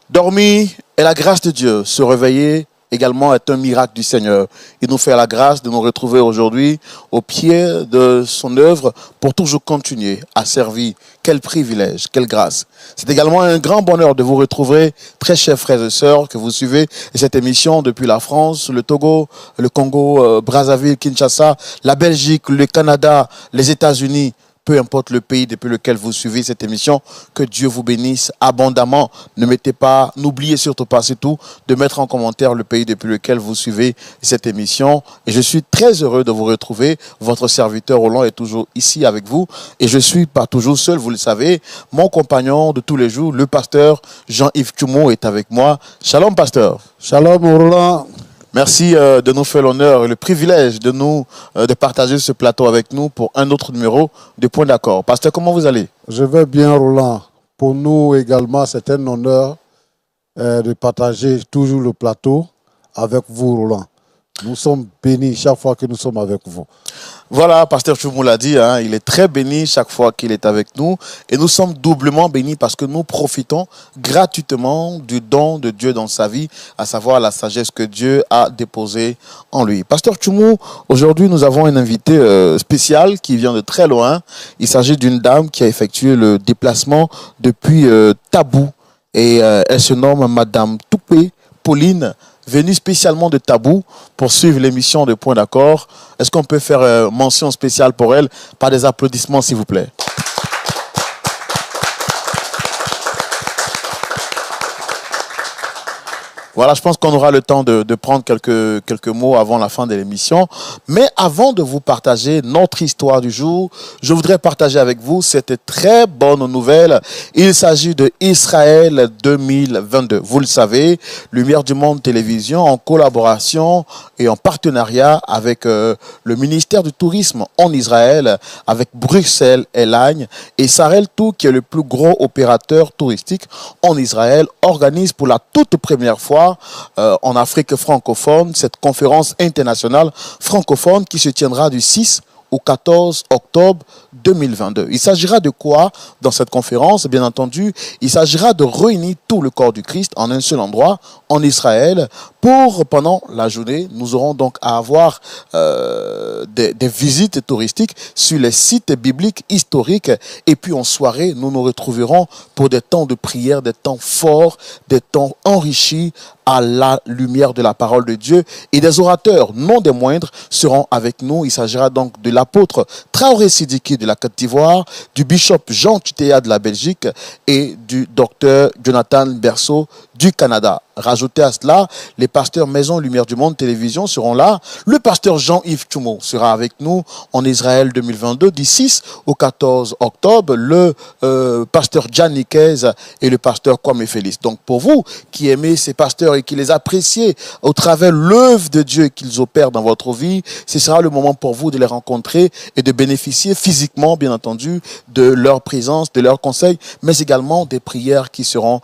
Dormir est la grâce de Dieu. Se réveiller également est un miracle du Seigneur. Il nous fait la grâce de nous retrouver aujourd'hui au pied de son œuvre pour toujours continuer à servir. Quel privilège, quelle grâce. C'est également un grand bonheur de vous retrouver, très chers frères et sœurs, que vous suivez cette émission depuis la France, le Togo, le Congo, Brazzaville, Kinshasa, la Belgique, le Canada, les États-Unis. Peu importe le pays depuis lequel vous suivez cette émission, que Dieu vous bénisse abondamment. N'oubliez surtout pas, c'est tout, de mettre en commentaire le pays depuis lequel vous suivez cette émission. Et je suis très heureux de vous retrouver. Votre serviteur Roland est toujours ici avec vous. Et je suis pas toujours seul, vous le savez. Mon compagnon de tous les jours, le pasteur Jean-Yves Tumo est avec moi. Shalom, pasteur. Shalom, Roland. Merci de nous faire l'honneur et le privilège de partager ce plateau avec nous pour un autre numéro de Point d'accord. Pasteur, comment vous allez? Je vais bien, Roland. Pour nous également, c'est un honneur de partager toujours le plateau avec vous, Roland. Nous sommes bénis chaque fois que nous sommes avec vous. Voilà, pasteur Choumou l'a dit, il est très béni chaque fois qu'il est avec nous. Et nous sommes doublement bénis parce que nous profitons gratuitement du don de Dieu dans sa vie, à savoir la sagesse que Dieu a déposée en lui. Pasteur Choumou, aujourd'hui nous avons un invité spécial qui vient de très loin. Il s'agit d'une dame qui a effectué le déplacement depuis Tabou. Et elle se nomme Madame Toupé Pauline, venue spécialement de Tabou pour suivre l'émission de Point d'accord. Est-ce qu'on peut faire mention spéciale pour elle par des applaudissements, s'il vous plaît? Voilà, je pense qu'on aura le temps de prendre quelques mots avant la fin de l'émission. Mais avant de vous partager notre histoire du jour, je voudrais partager avec vous cette très bonne nouvelle. Il s'agit de Israël 2022. Vous le savez, Lumière du Monde Télévision, en collaboration et en partenariat avec le ministère du Tourisme en Israël, avec Bruxelles Airlines et Sarel Tour, qui est le plus gros opérateur touristique en Israël, organise pour la toute première fois en Afrique francophone cette conférence internationale francophone qui se tiendra du 6 au 14 octobre 2022. Il s'agira de quoi dans cette conférence? Bien entendu, il s'agira de réunir tout le corps du Christ en un seul endroit, en Israël, pour, pendant la journée, nous aurons donc à avoir des visites touristiques sur les sites bibliques historiques. Et puis en soirée, nous nous retrouverons pour des temps de prière, des temps forts, des temps enrichis à la lumière de la parole de Dieu. Et des orateurs, non des moindres, seront avec nous. Il s'agira donc de l'apôtre Traoré Sidiki de la Côte d'Ivoire, du bishop Jean Tutéa de la Belgique et du docteur Jonathan Berceau du Canada. Rajoutez à cela, les pasteurs Maison Lumière du Monde Télévision seront là. Le pasteur Jean-Yves Tumo sera avec nous en Israël 2022 du 6 au 14 octobre. Le pasteur Jan Nikez et le pasteur Kwame Félix. Donc pour vous qui aimez ces pasteurs et qui les appréciez au travers l'œuvre de Dieu qu'ils opèrent dans votre vie, ce sera le moment pour vous de les rencontrer et de bénéficier physiquement, bien entendu, de leur présence, de leurs conseils, mais également des prières qui seront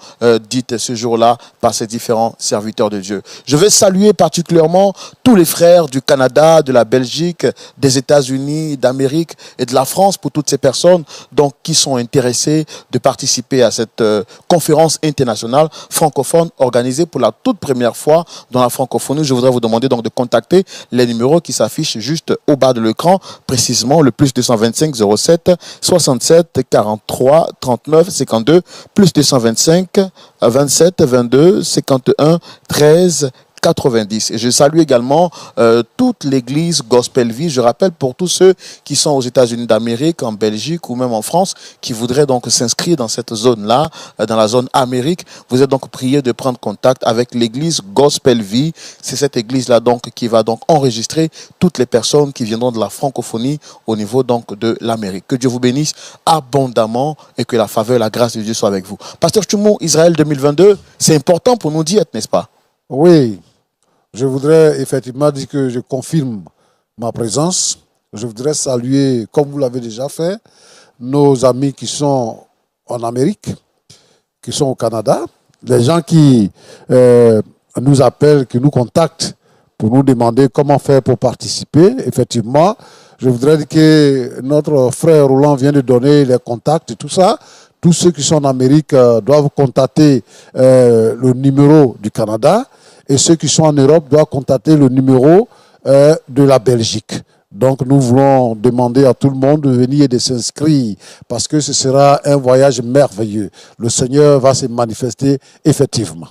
dites ce jour-là par ces différents serviteurs de Dieu. Je vais saluer particulièrement tous les frères du Canada, de la Belgique, des États-Unis, d'Amérique et de la France, pour toutes ces personnes donc, qui sont intéressées de participer à cette conférence internationale francophone organisée pour la toute première fois dans la francophonie. Je voudrais vous demander donc de contacter les numéros qui s'affichent juste au bas de l'écran, précisément le plus 225 07 67 43 39 52, plus 225 27 22 51 13 90. Et je salue également toute l'église Gospel Vie. Je rappelle pour tous ceux qui sont aux États-Unis d'Amérique, en Belgique ou même en France, qui voudraient donc s'inscrire dans cette zone-là, dans la zone Amérique, vous êtes donc priés de prendre contact avec l'église Gospel Vie. C'est cette église-là donc qui va donc enregistrer toutes les personnes qui viendront de la francophonie au niveau donc de l'Amérique. Que Dieu vous bénisse abondamment et que la faveur, la grâce de Dieu soit avec vous. Pasteur Choumou, Israël 2022, c'est important pour nous dire, n'est-ce pas? Oui. Je voudrais effectivement dire que je confirme ma présence. Je voudrais saluer, comme vous l'avez déjà fait, nos amis qui sont en Amérique, qui sont au Canada, les gens qui nous appellent, qui nous contactent pour nous demander comment faire pour participer. Effectivement, je voudrais dire que notre frère Roland vient de donner les contacts et tout ça. Tous ceux qui sont en Amérique doivent contacter le numéro du Canada et ceux qui sont en Europe doivent contacter le numéro de la Belgique. Donc nous voulons demander à tout le monde de venir et de s'inscrire parce que ce sera un voyage merveilleux. Le Seigneur va se manifester effectivement.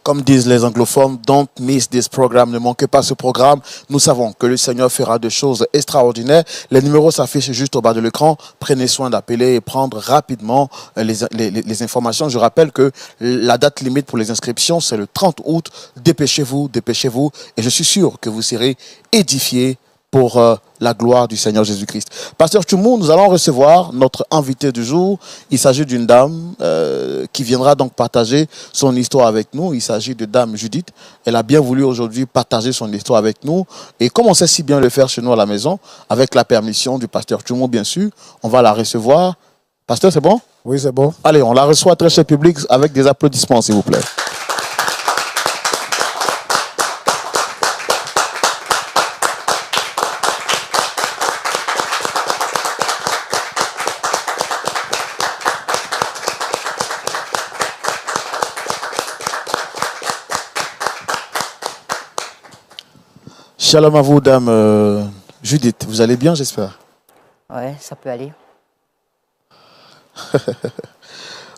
Comme disent les anglophones, don't miss this program. Ne manquez pas ce programme. Nous savons que le Seigneur fera des choses extraordinaires. Les numéros s'affichent juste au bas de l'écran. Prenez soin d'appeler et prendre rapidement les informations. Je rappelle que la date limite pour les inscriptions, c'est le 30 août. Dépêchez-vous, dépêchez-vous. Et je suis sûr que vous serez édifiés pour la gloire du Seigneur Jésus-Christ. Pasteur Tchoumou, nous allons recevoir notre invité du jour. Il s'agit d'une dame qui viendra donc partager son histoire avec nous. Il s'agit de Dame Judith. Elle a bien voulu aujourd'hui partager son histoire avec nous. Et comme on sait si bien le faire chez nous à la maison, avec la permission du pasteur Tchoumou, bien sûr, on va la recevoir. Pasteur, c'est bon? Oui, c'est bon. Allez, on la reçoit très cher public avec des applaudissements, s'il vous plaît. Shalom à vous, Dame Judith. Vous allez bien, j'espère? Ouais, ça peut aller.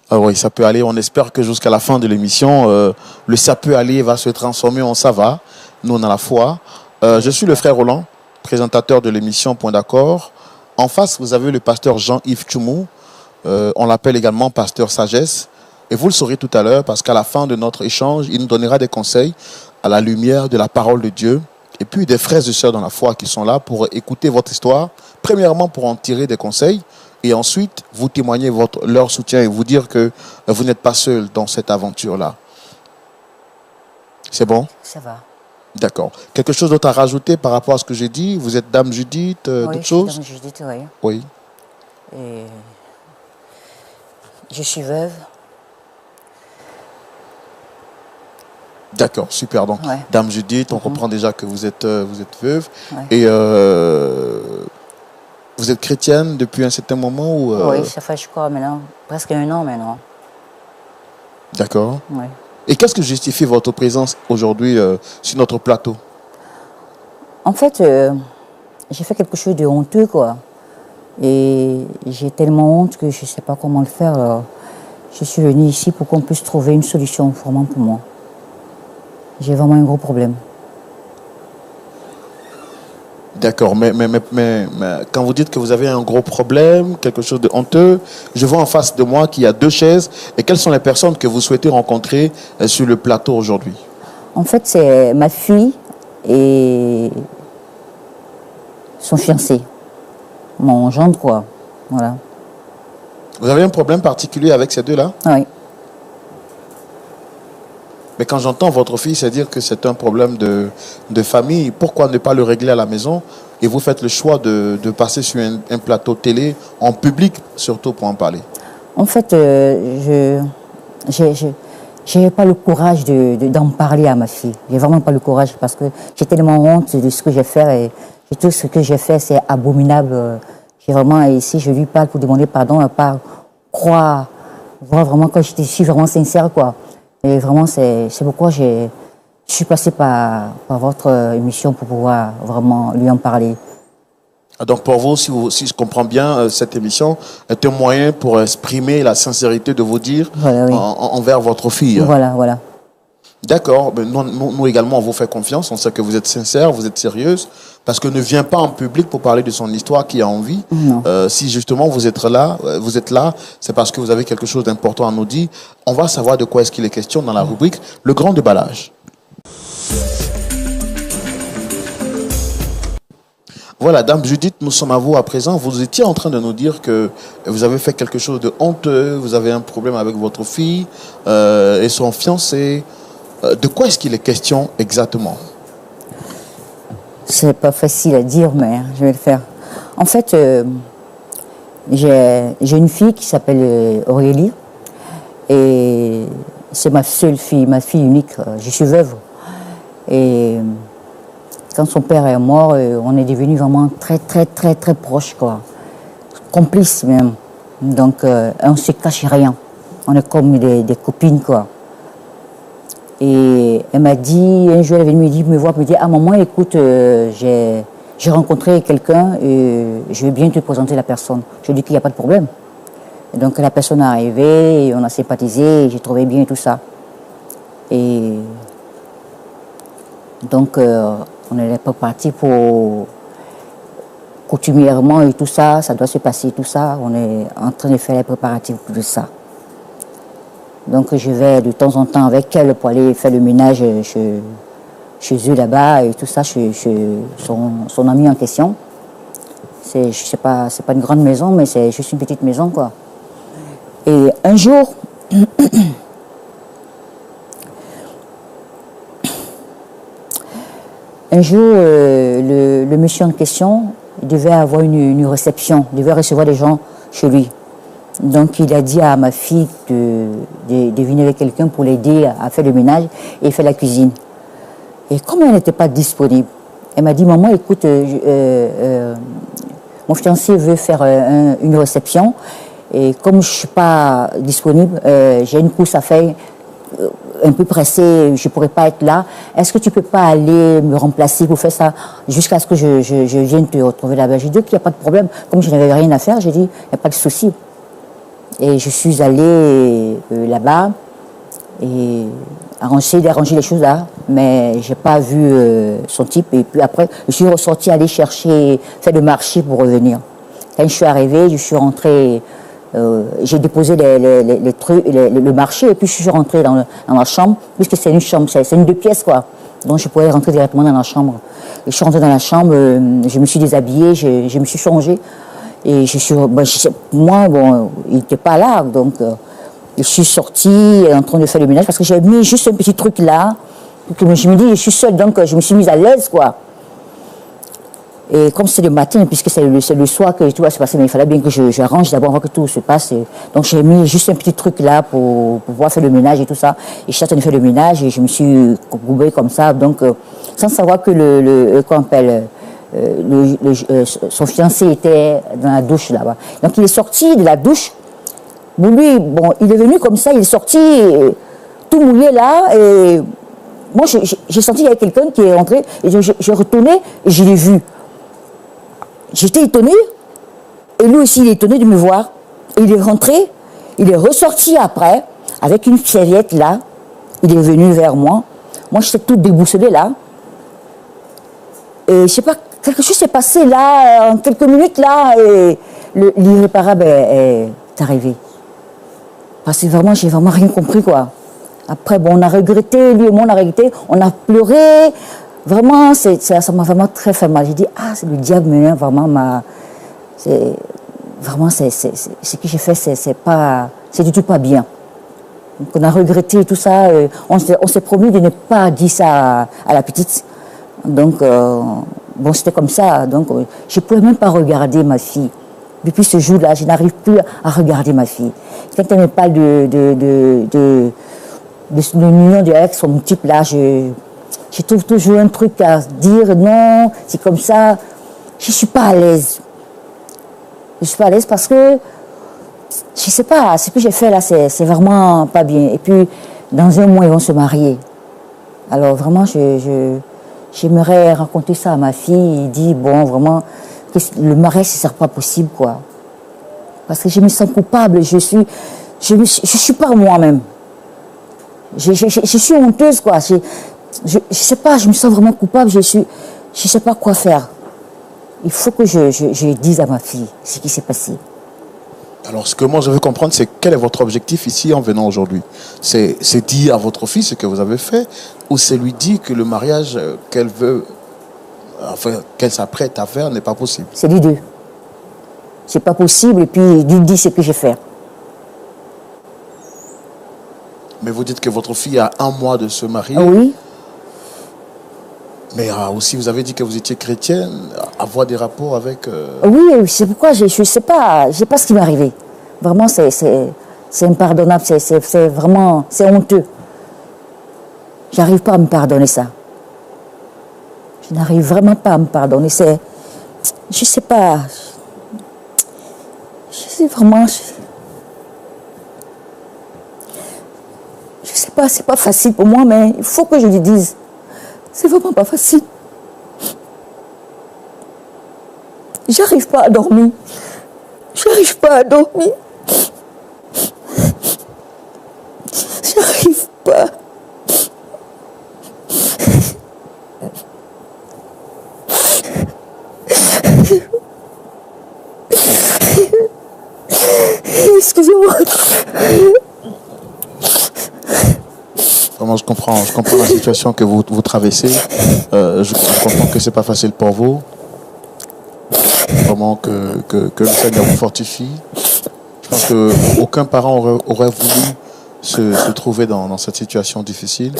Ah oui, ça peut aller. On espère que jusqu'à la fin de l'émission, le ça peut aller va se transformer en ça va. Nous, on a la foi. Je suis le frère Roland, présentateur de l'émission Point d'accord. En face, vous avez le pasteur Jean-Yves Tchoumou. On l'appelle également pasteur Sagesse. Et vous le saurez tout à l'heure parce qu'à la fin de notre échange, il nous donnera des conseils à la lumière de la parole de Dieu. Et puis des frères et sœurs dans la foi qui sont là pour écouter votre histoire. Premièrement, pour en tirer des conseils. Et ensuite, vous témoigner leur soutien et vous dire que vous n'êtes pas seul dans cette aventure-là. C'est bon? Ça va. D'accord. Quelque chose d'autre à rajouter par rapport à ce que j'ai dit? Vous êtes Dame Judith, Oui, d'autres choses? Dame Judith, oui. Oui. Et je suis veuve. D'accord, super. Donc, Ouais. Dame Judith, on comprend déjà que vous êtes veuve. Ouais. Et vous êtes chrétienne depuis un certain moment ou Oui, ça fait, je crois, maintenant, presque 1 an maintenant. D'accord. Ouais. Et qu'est-ce qui justifie votre présence aujourd'hui sur notre plateau? En fait, j'ai fait quelque chose de honteux, quoi. Et j'ai tellement honte que je ne sais pas comment le faire. Alors, je suis venue ici pour qu'on puisse trouver une solution vraiment pour moi. J'ai vraiment un gros problème. D'accord, mais quand vous dites que vous avez un gros problème, quelque chose de honteux, je vois en face de moi qu'il y a 2 chaises. Et quelles sont les personnes que vous souhaitez rencontrer sur le plateau aujourd'hui? En fait, c'est ma fille et son fiancé. Mon gendre, quoi. Voilà. Vous avez un problème particulier avec ces deux-là? Oui. Mais quand j'entends votre fille, c'est dire que c'est un problème de famille. Pourquoi ne pas le régler à la maison? Et vous faites le choix de passer sur un plateau télé, en public, surtout pour en parler. En fait, je n'ai pas le courage d'en parler à ma fille. J'ai vraiment pas le courage parce que j'ai tellement honte de ce que j'ai fait. Et tout ce que j'ai fait, c'est abominable. J'ai vraiment, ici, je lui parle pour demander pardon, pas croire, voir vraiment que je suis vraiment sincère, quoi. Et vraiment, c'est pourquoi je suis passée par votre émission pour pouvoir vraiment lui en parler. Donc pour vous, si je comprends bien, cette émission est un moyen pour exprimer la sincérité de vos dires Voilà, oui. envers votre fille. Voilà, voilà. D'accord, mais nous également, on vous fait confiance, on sait que vous êtes sincère, vous êtes sérieuse, parce que ne vient pas en public pour parler de son histoire qui a envie. Si justement vous êtes là, c'est parce que vous avez quelque chose d'important à nous dire. On va savoir de quoi est-ce qu'il est question dans la rubrique Le Grand Déballage. Voilà, Dame Judith, nous sommes à vous à présent. Vous étiez en train de nous dire que vous avez fait quelque chose de honteux, vous avez un problème avec votre fille et son fiancé. De quoi est-ce qu'il est question exactement? C'est pas facile à dire, mais je vais le faire. En fait, j'ai une fille qui s'appelle Aurélie. Et c'est ma seule fille, ma fille unique. Je suis veuve. Et quand son père est mort, on est devenus vraiment très, très, très, très proches, quoi. Complices même. Donc, on ne se cache rien. On est comme des copines, quoi. Et elle m'a dit, un jour, elle est venue me voir, me dire, ah maman, écoute, j'ai rencontré quelqu'un et je vais bien te présenter la personne. Je lui ai dit qu'il n'y a pas de problème. Et donc, la personne est arrivée, et on a sympathisé, j'ai trouvé bien tout ça. Et donc, on n'est pas parti pour coutumièrement et tout ça, ça doit se passer, tout ça. On est en train de faire les préparatifs de ça. Donc, je vais de temps en temps avec elle pour aller faire le ménage chez eux là-bas et tout ça, chez son ami en question. C'est pas une grande maison, mais c'est juste une petite maison, quoi. Et un jour, le monsieur en question devait avoir une réception, il devait recevoir des gens chez lui. Donc il a dit à ma fille de venir avec quelqu'un pour l'aider à faire le ménage et faire la cuisine. Et comme elle n'était pas disponible, elle m'a dit, maman, écoute, mon fiancé veut faire une réception et comme je ne suis pas disponible, j'ai une course à faire un peu pressée, je ne pourrais pas être là. Est-ce que tu ne peux pas aller me remplacer pour faire ça jusqu'à ce que je vienne te retrouver là-bas? J'ai dit qu'il n'y a pas de problème. Comme je n'avais rien à faire, j'ai dit, il n'y a pas de souci. Et je suis allée là-bas et d'arranger les choses là, mais je n'ai pas vu son type. Et puis après, je suis ressortie aller chercher, faire le marché pour revenir. Quand je suis arrivée, je suis rentrée, j'ai déposé les trucs, le marché, et puis je suis rentrée dans la chambre, puisque c'est une chambre, c'est une 2 pièces, quoi. Donc je pouvais rentrer directement dans la chambre. Et je suis rentrée dans la chambre, je me suis déshabillée, je me suis changée. Et moi, il n'était pas là, donc je suis sortie en train de faire le ménage parce que j'avais mis juste un petit truc là. Donc, je me dis, je suis seule, donc je me suis mise à l'aise, quoi. Et comme c'est le matin, puisque c'est le soir que tout va se passer, mais il fallait bien que j'arrange d'abord avant que tout se passe. Donc j'ai mis juste un petit truc là pour pouvoir faire le ménage et tout ça. Et je suis en train de faire le ménage et je me suis courbée comme ça, donc sans savoir que son fiancé était dans la douche là-bas. Donc il est sorti de la douche. Lui, il est venu comme ça, il est sorti tout mouillé là. Et moi, j'ai senti qu'il y avait quelqu'un qui est rentré. Et j'ai retourné et je l'ai vu. J'étais étonnée. Et lui aussi, il est étonné de me voir. Et il est rentré. Il est ressorti après avec une serviette là. Il est venu vers moi. Moi, j'étais toute déboussolée là. Et je ne sais pas, quelque chose s'est passé là, en quelques minutes là, et l'irréparable est arrivé. Parce que vraiment, j'ai vraiment rien compris, quoi. Après, on a regretté, lui et moi, on a regretté, on a pleuré. Vraiment, ça m'a vraiment très fait mal. J'ai dit, c'est le diable, mais vraiment, vraiment, ce que j'ai fait, c'est du tout pas bien. Donc, on a regretté tout ça. On s'est promis de ne pas dire ça à la petite. Donc, c'était comme ça. Donc, je ne pouvais même pas regarder ma fille. Depuis ce jour-là, je n'arrive plus à regarder ma fille. Quand elle me parle de l'union avec son type là, je trouve toujours un truc à dire, non, c'est comme ça. Je ne suis pas à l'aise. Je ne suis pas à l'aise parce que, je ne sais pas, ce que j'ai fait là, c'est vraiment pas bien. Et puis, dans un mois, ils vont se marier. Alors vraiment, j'aimerais raconter ça à ma fille. Il dit, vraiment, que le mariage, ce ne sera pas possible, quoi. Parce que je me sens coupable, je suis pas moi-même. Je suis honteuse, quoi. Je sais pas, je me sens vraiment coupable, je sais pas quoi faire. Il faut que je dise à ma fille ce qui s'est passé. Alors, ce que moi je veux comprendre, c'est quel est votre objectif ici en venant aujourd'hui? C'est dire à votre fille ce que vous avez fait, ou c'est lui dire que le mariage qu'elle veut, qu'elle s'apprête à faire n'est pas possible? C'est les deux. C'est pas possible, et puis lui dit ce que j'ai fait. Mais vous dites que votre fille a 1 mois de se marier. Oui. Mais aussi, vous avez dit que vous étiez chrétienne, avoir des rapports avec... Oui, c'est pourquoi je ne sais pas ce qui m'est arrivé. Vraiment, C'est impardonnable, c'est vraiment, c'est honteux. J'arrive pas à me pardonner ça. Je n'arrive vraiment pas à me pardonner. Je sais pas. Je sais vraiment. Je sais pas, c'est pas facile pour moi, mais il faut que je lui dise. C'est vraiment pas facile. J'arrive pas à dormir. J'arrive pas à dormir. J'arrive pas. Excusez-moi. Vraiment, je comprends la situation que vous traversez. Je comprends que c'est pas facile pour vous. Vraiment que le Seigneur vous fortifie. Je pense qu'aucun parent aurait voulu se trouver dans cette situation difficile.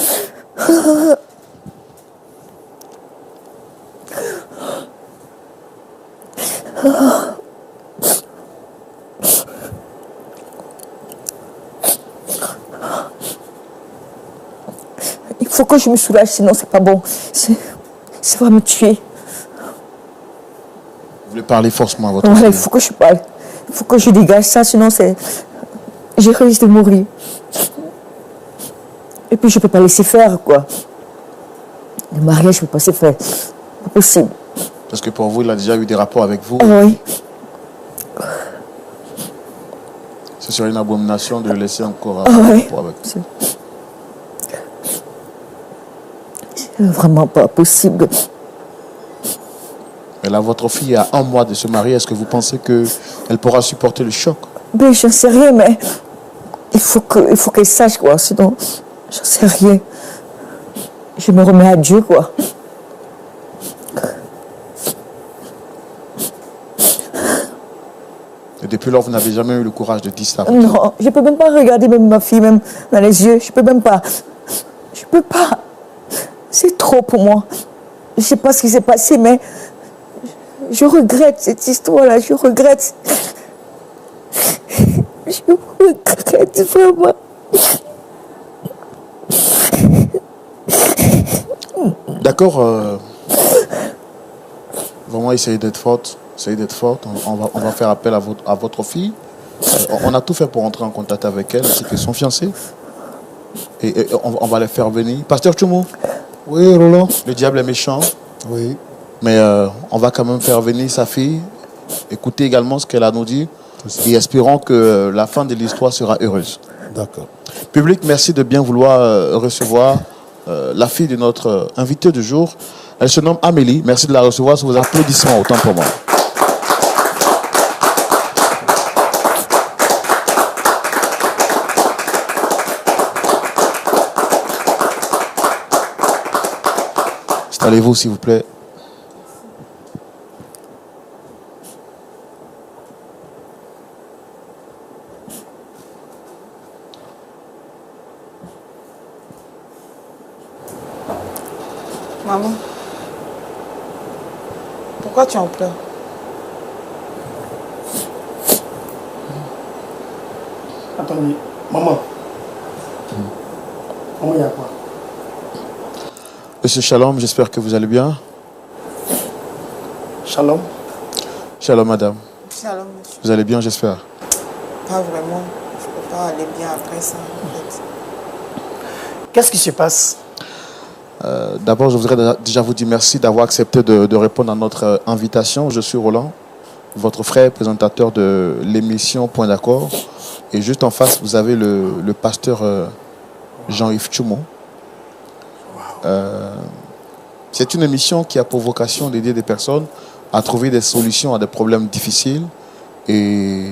Il faut que je me soulage, sinon c'est pas bon. Ça va me tuer. Vous voulez parler forcément à votre Voilà, fille. il faut que je parle. Il faut que je dégage ça, sinon je risque de mourir. Et puis je peux pas laisser faire, quoi. Le mariage, je peux pas laisser faire. Pas possible. Parce que pour vous, il a déjà eu des rapports avec vous. Ah oui. Ce serait une abomination de le laisser encore Ah avoir ouais. des rapports avec vous. C'est vraiment pas possible. Mais là, votre fille a 1 mois de se marier. Est-ce que vous pensez qu'elle pourra supporter le choc? Ben, j'en sais rien, mais il faut qu'elle sache, quoi. Sinon, j'en sais rien. Je me remets à Dieu, quoi. Et depuis lors, vous n'avez jamais eu le courage de dire ça. Non, je peux même pas regarder même ma fille, même dans les yeux. Je peux même pas. Je peux pas. C'est trop pour moi. Je sais pas ce qui s'est passé, mais je regrette cette histoire-là. Je regrette. Je regrette vraiment. D'accord. Vraiment, essayez d'être forte. Essayez d'être forte. On va faire appel à votre fille. On a tout fait pour entrer en contact avec elle, ainsi que son fiancé. Et on va les faire venir. Pasteur Tchoumou, Oui, Roland. le diable est méchant, Oui. mais on va quand même faire venir sa fille. Écoutez également ce qu'elle a à nous dire. Et espérons que la fin de l'histoire sera heureuse. D'accord. Public, merci de bien vouloir recevoir la fille de notre invité du jour. Elle se nomme Amélie. Merci de la recevoir sous vos applaudissements, autant pour moi. Installez-vous, s'il vous plaît. Maman, pourquoi tu en pleures? Attendez, maman. Maman, il y a quoi? Monsieur Shalom, j'espère que vous allez bien. Shalom. Shalom, madame. Shalom, monsieur. Vous allez bien, j'espère. Pas vraiment. Je ne peux pas aller bien après ça, en fait. Qu'est-ce qui se passe? D'abord, je voudrais déjà vous dire merci d'avoir accepté de répondre à notre invitation. Je suis Roland, votre frère présentateur de l'émission Point d'accord. Et juste en face, vous avez le pasteur Jean-Yves Tchoumou. C'est une émission qui a pour vocation d'aider des personnes à trouver des solutions à des problèmes difficiles. Et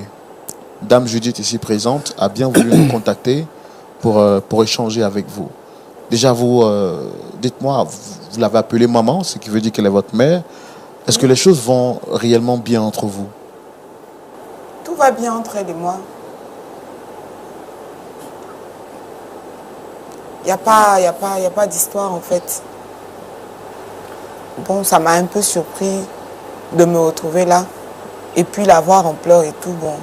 Dame Judith, ici présente, a bien voulu nous contacter pour échanger avec vous. Déjà, vous, dites-moi, vous l'avez appelée maman, ce qui veut dire qu'elle est votre mère. Est-ce que les choses vont réellement bien entre vous? Tout va bien entre elle et moi. Il n'y a pas d'histoire, en fait. Bon, ça m'a un peu surpris de me retrouver là. Et puis la voir en pleurs et tout, bon.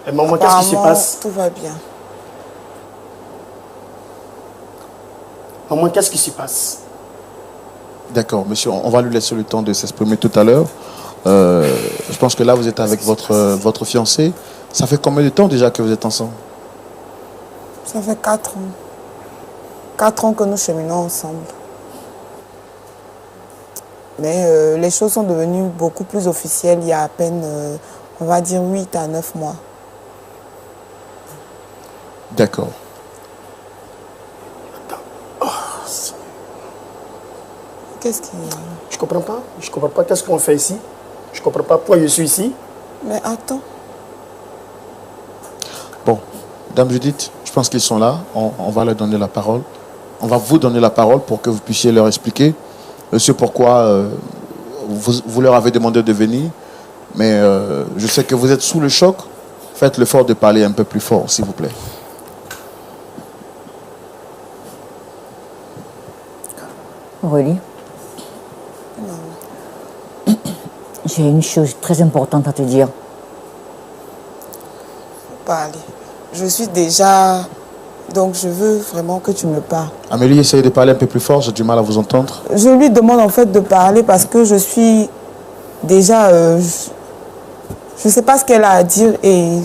Et maman, qu'est-ce qui se Apparemment, passe? tout va bien. Maman, qu'est-ce qui se passe? D'accord, monsieur, on va lui laisser le temps de s'exprimer tout à l'heure. Je pense que là, vous êtes avec votre fiancé. Ça fait combien de temps déjà que vous êtes ensemble? Ça fait 4 ans. 4 ans que nous cheminons ensemble. Mais les choses sont devenues beaucoup plus officielles il y a à peine, on va dire, 8 à 9 mois. D'accord. Qu'est-ce qui... Je comprends pas. Je comprends pas qu'est-ce qu'on fait ici. Je comprends pas pourquoi je suis ici. Mais attends. Bon, Dame Judith, je pense qu'ils sont là. On va leur donner la parole. On va vous donner la parole pour que vous puissiez leur expliquer ce pourquoi vous leur avez demandé de venir. Mais je sais que vous êtes sous le choc. Faites l'effort de parler un peu plus fort, s'il vous plaît. Aurélie, j'ai une chose très importante à te dire. Parler. Je suis déjà... Donc je veux vraiment que tu me parles. Amélie, essayez de parler un peu plus fort. J'ai du mal à vous entendre. Je lui demande en fait de parler parce que je suis déjà... je ne sais pas ce qu'elle a à dire et il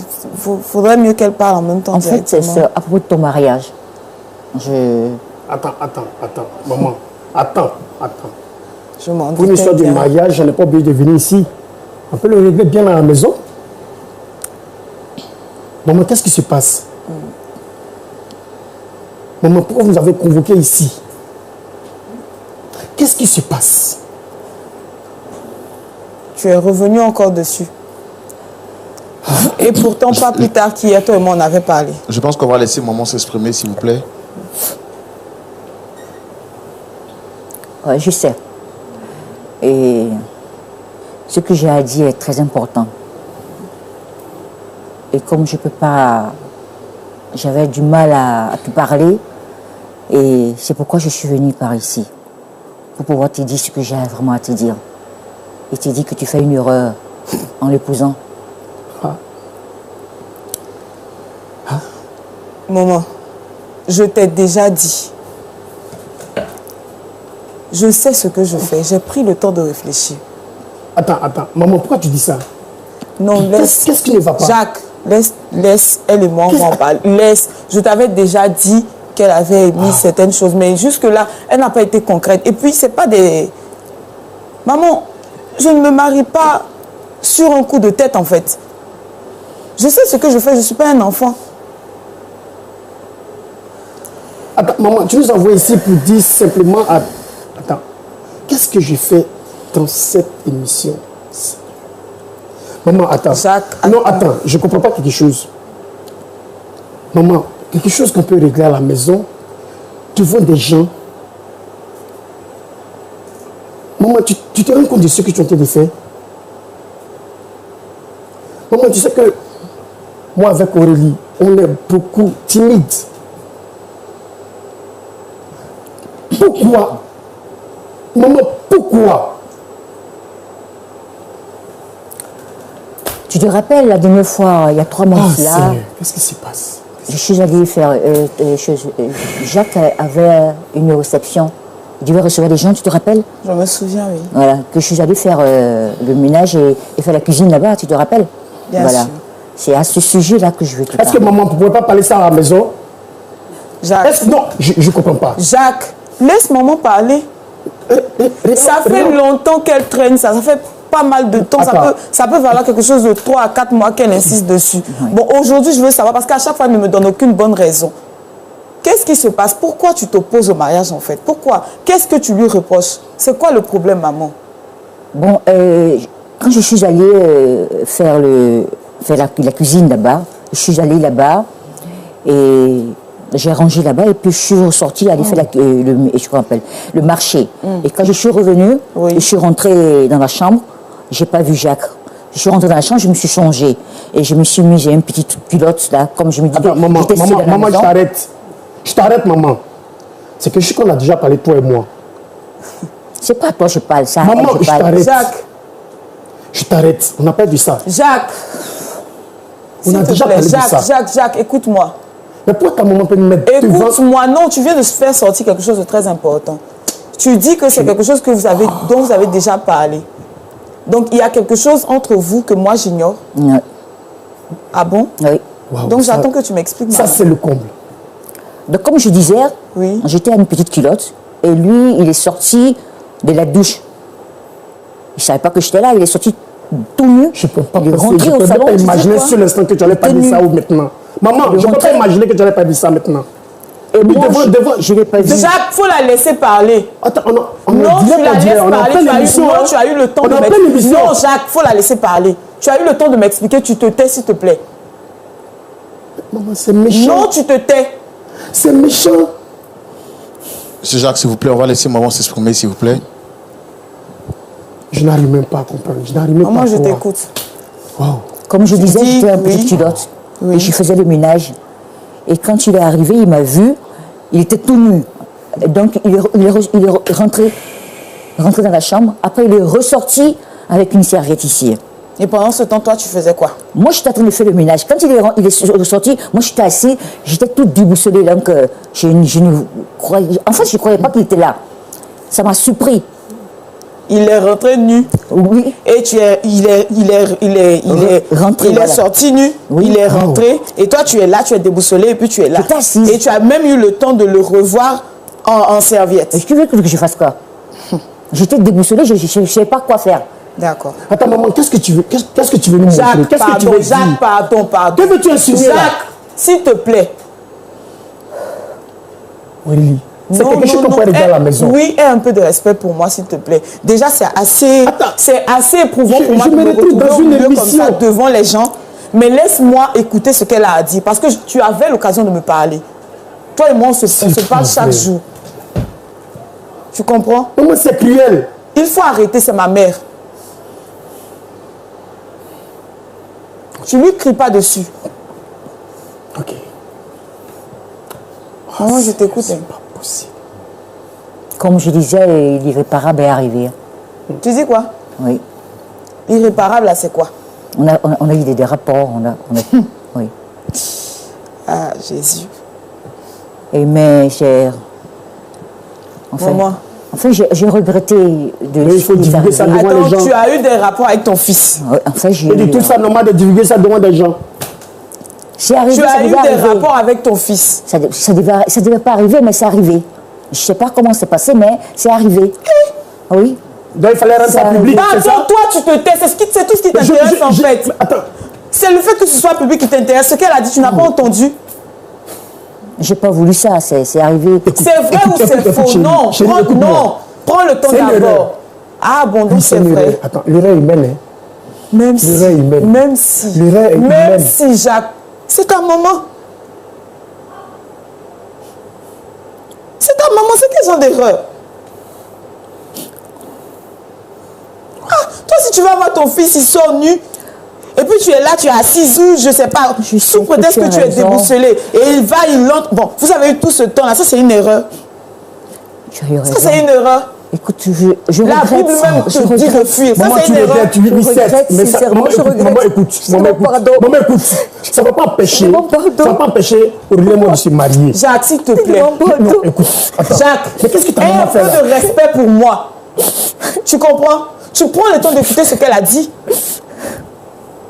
faudrait mieux qu'elle parle en même temps. En fait, c'est directement. à propos de ton mariage. Attends, maman. Attends. Je m'en Pour l'histoire du bien. mariage, je n'ai pas obligé de venir ici. On peut le régler bien à la maison. Maman, qu'est-ce qui se passe? Maman, pourquoi vous avez convoqué ici? Qu'est-ce qui se passe? Tu es revenu encore dessus. Et pourtant, pas plus tard qu'hier, toi et moi, on avait parlé. Je pense qu'on va laisser maman s'exprimer, s'il vous plaît. Ouais, je sais. Et ce que j'ai à dire est très important. Et comme je peux pas... J'avais du mal à te parler. Et c'est pourquoi je suis venue par ici. Pour pouvoir te dire ce que j'ai vraiment à te dire. Et te dire que tu fais une erreur en l'épousant. Maman, je t'ai déjà dit. Je sais ce que je fais. J'ai pris le temps de réfléchir. Attends. Maman, pourquoi tu dis ça? Non, laisse. Qu'est-ce qui ne va pas? Jacques, laisse. Elle et moi, on va en parler. Laisse. Je t'avais déjà dit qu'elle avait mis certaines choses. Mais jusque-là, elle n'a pas été concrète. Et puis, c'est pas des... Maman, je ne me marie pas sur un coup de tête, en fait. Je sais ce que je fais. Je ne suis pas un enfant. Attends, maman, tu nous envoies ici pour dire simplement... Attends, qu'est-ce que j'ai fait dans cette émission? Maman, attends. Jacques, Non, attends, je ne comprends pas quelque chose. Maman, quelque chose qu'on peut régler à la maison, tu vois des gens. Maman, tu te rends compte de ce que tu es en train de faire? Maman, tu sais que moi avec Aurélie, on est beaucoup timide. Pourquoi? Maman, pourquoi? Tu te rappelles la dernière fois, il y a 3 mois de cela, Seigneur, qu'est-ce qui se passe? je suis allée faire... Jacques avait une réception. Il devait recevoir des gens, tu te rappelles? Je me souviens, oui. Voilà, que je suis allée faire le ménage et faire la cuisine là-bas, tu te rappelles? Bien voilà. sûr. C'est à ce sujet-là que je veux te Est-ce que parler. maman, vous ne pouvez pas parler ça à la maison? Jacques, Non, je ne comprends pas. Jacques, laisse maman parler. Ça fait longtemps qu'elle traîne ça. Ça fait pas mal de temps. Ça peut valoir quelque chose de 3 à 4 mois qu'elle insiste dessus. Bon, aujourd'hui, je veux savoir parce qu'à chaque fois, elle ne me donne aucune bonne raison. Qu'est-ce qui se passe? Pourquoi tu t'opposes au mariage, en fait? Pourquoi? Qu'est-ce que tu lui reproches? C'est quoi le problème, maman? Bon, quand je suis allée faire la cuisine là-bas, je suis allée là-bas et j'ai rangé là-bas et puis je suis ressortie aller faire le marché. Et quand je suis revenue, Oui. je suis rentrée dans la chambre, j'ai pas vu Jacques. Je suis rentrée dans la chambre, je me suis changée et je me suis mise une petite culotte là, comme je me disais. Attends, maman, j'étais seule à la maman, je maison. t'arrête. Je t'arrête, maman. C'est que je sais qu'on a déjà parlé, toi et moi. C'est pas à toi je parle, ça. Maman, je parle. t'arrête. Jacques, Je t'arrête. On n'a pas dit ça. Jacques, On a S'il te déjà plaît, parlé de ça. Jacques, écoute-moi. Mais pourquoi ta maman peut me mettre devant? Écoute-moi, non, tu viens de faire sortir quelque chose de très important. Tu dis que c'est quelque chose que dont vous avez déjà parlé. Donc, il y a quelque chose entre vous que moi, j'ignore. Oui. Ah bon? Oui. Waouh, Donc, ça- j'attends que tu m'expliques. Ça, maman. c'est le comble. Donc, comme je disais, Oui. j'étais à une petite culotte et lui, il est sorti de la douche. Il ne savait pas que j'étais là, il est sorti tout nu. Je ne peux pas il est penser, rentré je au peux salon. pas tu sais imaginer quoi? sur l'instant que tu n'allais pas Tenu. dire ça ou maintenant. Maman, Il est je ne peux pas rentré. imaginer que tu n'allais pas dire ça maintenant. Et Mais moi, je ne l'ai pas vu. Jacques, il faut la laisser parler. Attends, on Non, tu la laisses parler. on est en pleine émission. Non, tu as eu le temps On de est en pleine m'expliquer. émission. Non, Jacques, il faut la laisser parler. Tu as eu le temps de m'expliquer. Tu te tais, s'il te plaît. Maman, c'est méchant. Non, tu te tais. C'est méchant. Monsieur Jacques, s'il vous plaît, on va laisser maman s'exprimer, s'il vous plaît. Je n'arrive même pas à comprendre. Je n'arrive même pas Maman, à je croire. t'écoute. Waouh. Comme je disais, dis j'étais en oui. petite culotte. Oui. Et je faisais le ménage. Et quand il est arrivé, il m'a vu. Il était tout nu. Et donc, il est rentré dans la chambre. Après, il est ressorti avec une serviette ici. Et pendant ce temps, toi, tu faisais quoi? Moi, j'étais en train de faire le ménage. Quand il est ressorti, moi, j'étais assis. J'étais toute déboussolée. Donc, je ne croyais... En fait, je ne croyais pas qu'il était là. Ça m'a surpris. Il est rentré nu. Oui. Et il est Rentré, il est voilà. sorti nu, Oui. il est rentré, et toi tu es là, tu es déboussolé, et puis tu es là. J'étais assise. Et tu as même eu le temps de le revoir en serviette. Et tu veux que je fasse quoi? J'étais déboussolée, je ne savais pas quoi faire. D'accord. Attends, maman, qu'est-ce que tu veux? Qu'est-ce que tu veux nous montrer? Jacques, Qu'est-ce que tu pardon, veux Jacques, dire? pardon. Que veux-tu insinuer là? Jacques, s'il te plaît. Oui. C'est Non, quelque chose non, qu'on peut non. régler à la maison. Oui, aie un peu de respect pour moi, s'il te plaît. Déjà, c'est assez éprouvant Je- pour moi je de me me retrouve retrouver dans au une milieu comme émission. ça devant les gens. Mais laisse-moi écouter ce qu'elle a à dire. Parce que tu avais l'occasion de me parler. Toi et moi, on se parle chaque vrai. jour. Tu comprends? Maman, c'est cruel. Il faut arrêter, c'est ma mère. Tu lui cries pas dessus. Ok. Maman, je t'écoute. C'est pas possible. Comme je disais, l'irréparable est arrivé. Tu dis quoi? Oui. Irréparable, là, c'est quoi? On a eu des rapports. Oui. Ah, Jésus. Et mais j'ai... Maman. Enfin, j'ai regretté de Mais il faut divulguer ça devant les Attends, gens. tu as eu des rapports avec ton fils. Ouais, enfin, Et de tout ça, normal de divulguer ça devant des gens. c'est arrivé, Tu ça as eu devait des arriver. rapports avec ton fils. Ça devait pas arriver, mais c'est arrivé. Je sais pas comment c'est passé, mais c'est arrivé. Oui. Donc il fallait rendre ça Ça public. arrive. c'est ça? Attends, toi, tu te tais. C'est tout ce qui t'intéresse, en fait. Attends. C'est le fait que ce soit public qui t'intéresse. Ce qu'elle a dit, tu n'as pas entendu. J'ai pas voulu ça, c'est arrivé. C'est vrai ou c'est faux? chérie, Non, chérie, prends, écoute-moi. non. Prends le temps C'est une erreur. d'abord. Ah bon, donc c'est vrai. Attends, l'erreur humaine, hein. Même si, L'erreur humaine. même si, L'erreur est même humaine. si, Jacques, c'est ta maman. C'est ta maman, c'est quel genre d'erreur? Ah, toi, si tu vas voir ton fils, il sort nu, et puis tu es là, tu es assise ou je sais pas, Je sais sous que prétexte tu que as tu es raison. déboussolé, et il va, il entre. Bon, vous avez eu tout ce temps-là, ça c'est une erreur. Tu as eu raison. Ça c'est une erreur. Écoute, je La regrette. Bible même Je te dit de regrette. fuir. Ça Maman, c'est tu une erreur. regrets, tu Je regrette, mais ça, sincèrement, maman, je écoute, regrette. maman, écoute, Je maman, te écoute, pardonne. maman, écoute, ça ne va pas empêcher, Je te pardonne. ça va pas empêcher Aurélien moi de se marier. Jacques, s'il te plaît. Non, écoute, attends. Jacques, Mais qu'est-ce que ta aie maman un peu fait là? de respect pour moi. Tu comprends? Tu prends le temps d'écouter ce qu'elle a dit.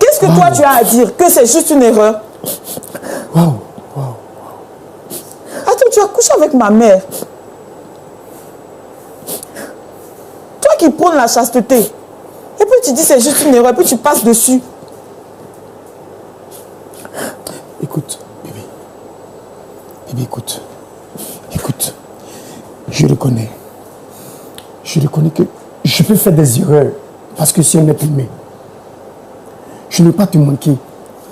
Qu'est-ce que toi tu as à dire? Que c'est juste une erreur? Waouh. Attends, tu as couché avec ma mère. Toi qui prônes la chasteté. Et puis tu dis c'est juste une erreur, et puis tu passes dessus. Écoute, bébé. Bébé, écoute. Écoute. Je reconnais. Je reconnais que je peux faire des erreurs parce que si on est aimé. Je ne veux pas te manquer.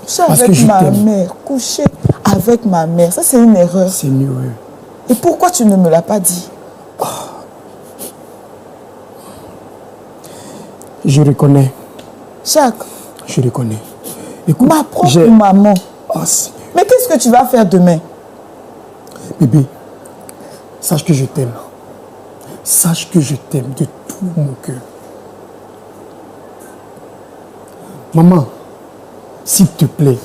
Coucher Parce que avec je ma t'aime. mère. Coucher avec ma mère. Ça c'est une erreur. C'est une erreur. Et pourquoi tu ne me l'as pas dit? Je reconnais. Jacques, Je reconnais. Écoute, ma propre j'ai- maman. Oh, Seigneur. Mais qu'est-ce que tu vas faire demain? Bébé, sache que je t'aime. Sache que je t'aime de tout mon cœur. Maman, s'il te plaît,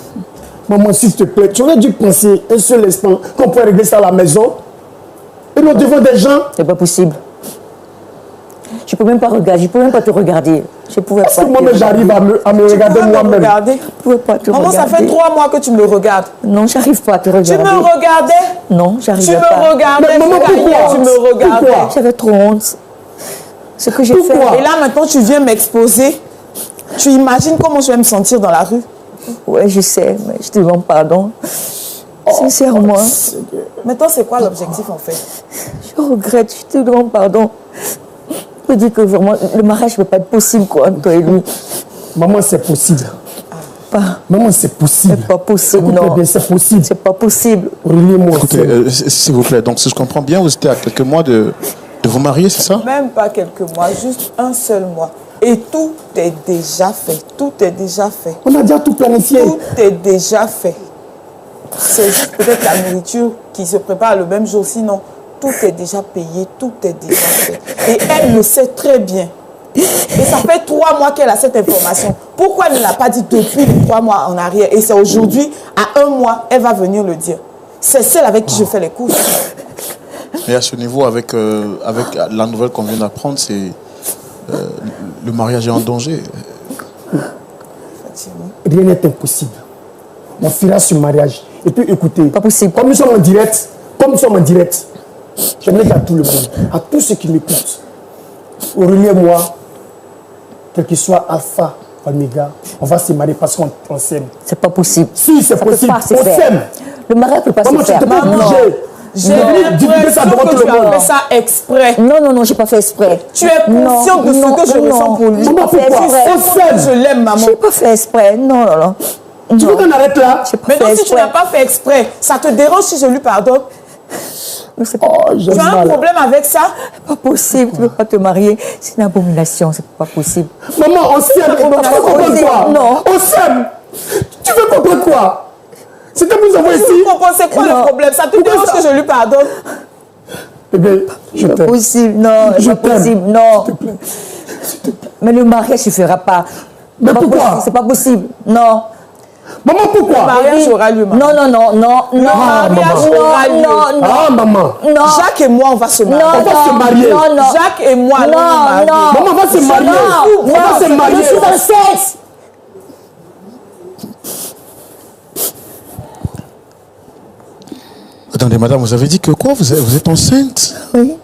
Maman, s'il te plaît, tu aurais dû penser un seul instant qu'on pourrait régler ça à la maison. Et nous devons des gens. C'est pas possible. Je peux même pas regarder, je peux même pas te regarder. Je pouvais pas. Est-ce que moi-même j'arrive à me regarder moi-même? Je pouvais pas te Maman, regarder. ça fait 3 mois que tu me regardes. Non, j'arrive pas à te regarder. Tu me regardais? Non, Tu j'arrivais me pas. regardais? Mais maman, jusqu'à hier, pourquoi? tu me regardais. Pourquoi? J'avais trop honte. Ce que j'ai fait. Pourquoi? Et là, maintenant, tu viens m'exposer. Tu imagines comment je vais me sentir dans la rue? Ouais, je sais, mais je te demande pardon. Sincèrement, Maintenant, c'est quoi l'objectif, en fait? je regrette, je te demande pardon. Je peux dire que vraiment, le mariage ne peut pas être possible, quoi, entre toi et lui. Maman, c'est possible. Pas, Maman, c'est possible. c'est pas possible, Écoute-moi non. bien, c'est possible. C'est pas possible. Relie-moi. Écoutez, s'il vous plaît, donc si je comprends bien, vous étiez à quelques mois de vous marier, c'est ça? Même pas quelques mois, juste un seul mois. Et tout est déjà fait. Tout est déjà fait. On a déjà tout planifié. Tout est déjà fait. C'est juste peut-être la nourriture qui se prépare le même jour. Sinon, tout est déjà payé, tout est déjà fait. Et elle le sait très bien. Et ça fait 3 mois qu'elle a cette information. Pourquoi elle ne l'a pas dit depuis 3 mois en arrière? Et c'est aujourd'hui, à 1 mois, elle va venir le dire. C'est celle avec qui je fais les courses. Mais à ce niveau, avec la nouvelle qu'on vient d'apprendre, c'est le mariage est en danger. Effectivement. Rien n'est impossible. On fera ce mariage. Et puis écoutez, Pas possible. comme nous sommes en direct, j'aimerais qu'à tout le monde, à tous ceux qui m'écoutent, Aurélie et moi, quel que soit Alpha, Oméga, on va se marier parce qu'on s'aime. C'est pas possible. Si, c'est Ça peut possible. pas se On faire. s'aime. Le mariage ne peut pas Maman, se tu faire. t'es pas Non. obligé. J'ai Divulguer ça l'impression devant que tout tu le monde. as fait ça exprès. Non, non, non, j'ai pas fait exprès. Tu es consciente de ce que je ressens pour lui. J'ai pas fait Pourquoi? exprès. On s'aime. Je l'aime, maman. J'ai pas fait exprès. Non, non, non. Tu veux Non. qu'on arrête là? J'ai pas Mais fait donc, si tu exprès. n'as pas fait exprès, ça te dérange si je lui pardonne? Mais c'est pas, Oh, j'ai Tu as un mal. problème avec ça? pas possible. Tu ne peux pas te marier. C'est une abomination. C'est pas possible. Maman, on s'aime. Tu veux comprendre quoi? Non. On s'aime. Tu veux comprendre quoi? C'est que nous avons Je ici. comprends, c'est quoi Non. le problème? Ça te Pourquoi dérange ça? que je lui pardonne? Eh bien, je Pas t'aime. possible. Non, Je c'est pas t'aime. possible. Non. Mais le mariage ne suffira pas. Mais C'est pas pourquoi? possible, c'est pas possible. Non. Maman, pourquoi? Le mariage aura lieu, maman. Non, non, non, non, non. mariage aura lieu. non, non. Ah, maman. Non. Jacques et moi, on va se marier. Non, On va se non, marier. Non, non. Jacques et moi, allons nous Non, marier. non. Maman, on va se marier. Non, On va non, se marier. Je suis enceinte. Attendez, madame, vous avez dit que quoi? Vous êtes enceinte? Oui.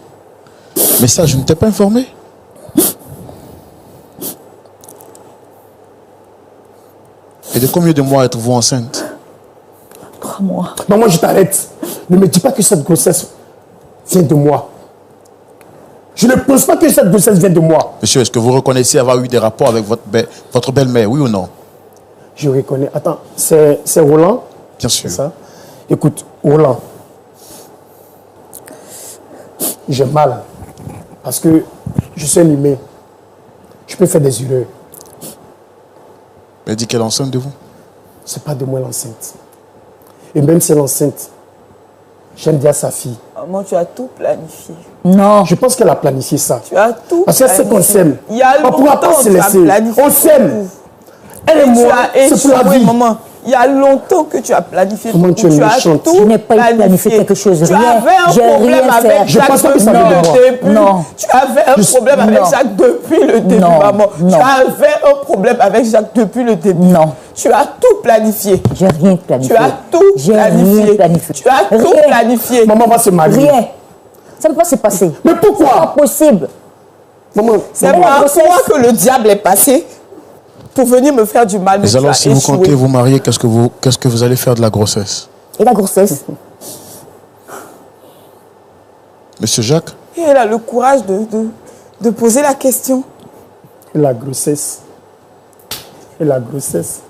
Mais ça, je ne t'ai pas informé. Et de combien de mois êtes-vous enceinte? 3 mois. Maman, je t'arrête. Ne me dis pas que cette grossesse vient de moi. Je ne pense pas que cette grossesse vient de moi. Monsieur, est-ce que vous reconnaissez avoir eu des rapports avec votre belle-mère, oui ou non? Je reconnais. Attends, c'est Roland? Bien sûr. C'est ça? Écoute, Roland, j'ai mal. Parce que je suis un humain. Je peux faire des erreurs. Elle dit qu'elle est enceinte de vous. C'est pas de moi l'enceinte. Et même si elle est enceinte, j'aime bien sa fille. Maman, tu as tout planifié. Non. Je pense qu'elle a planifié ça. Tu as tout Parce qu'elle sait qu'on planifié. s'aime. Il y a On ne pourra pas longtemps se que tu as laisser. planifié On s'aime. tout. Elle et Tu moi, as c'est pour la échoué, vie. maman. Il y a longtemps que tu as planifié Maman, tu es as méchante. tout Je n'ai pas planifié quelque chose, Tu rien. avais un J'ai problème rien fait. avec Je Jacques pense pas que ça depuis vient de le moi. début. Non. Tu avais un problème avec non. Jacques depuis le début, Non. maman. Non. Tu avais un problème avec Jacques depuis le début. Non. Tu as tout planifié. J'ai rien planifié. Tu as tout J'ai planifié. rien planifié. Tu as tout Rien. planifié. Maman va se marier. Rien. Ça ne peut pas se passer. Mais C'est pourquoi? pas possible. Maman, C'est Maman, par la grossesse- toi que le diable est passé pour venir me faire du mal. Mais Mais tu alors, as si vous échoué. comptez vous marier, qu'est-ce que vous allez faire de la grossesse? Et la grossesse? Monsieur Jacques? Et elle a le courage de poser la question. et la grossesse. Et la grossesse.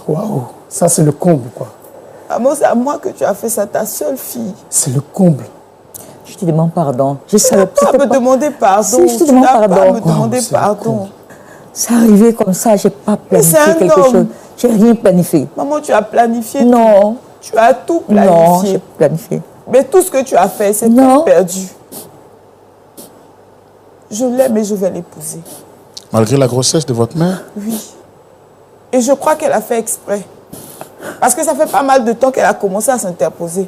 Waouh, ça c'est le comble, quoi. Maman, c'est à moi que tu as fait ça, ta seule fille. C'est le comble. Je te demande pardon. Je Tu n'as savais pas à me demander pardon. Si, je te Tu demande n'as pas à pardon. me demander c'est pardon. C'est arrivé comme ça, j'ai pas c'est un planifié quelque homme. chose. J'ai rien planifié. Maman, tu as planifié. Non. Tu as tout Non, planifié. j'ai planifié. Mais tout ce que tu as fait, c'est Non. tout perdu. Je l'aime et je vais l'épouser. Malgré la grossesse de votre mère? Oui. Et je crois qu'elle a fait exprès. Parce que ça fait pas mal de temps qu'elle a commencé à s'interposer.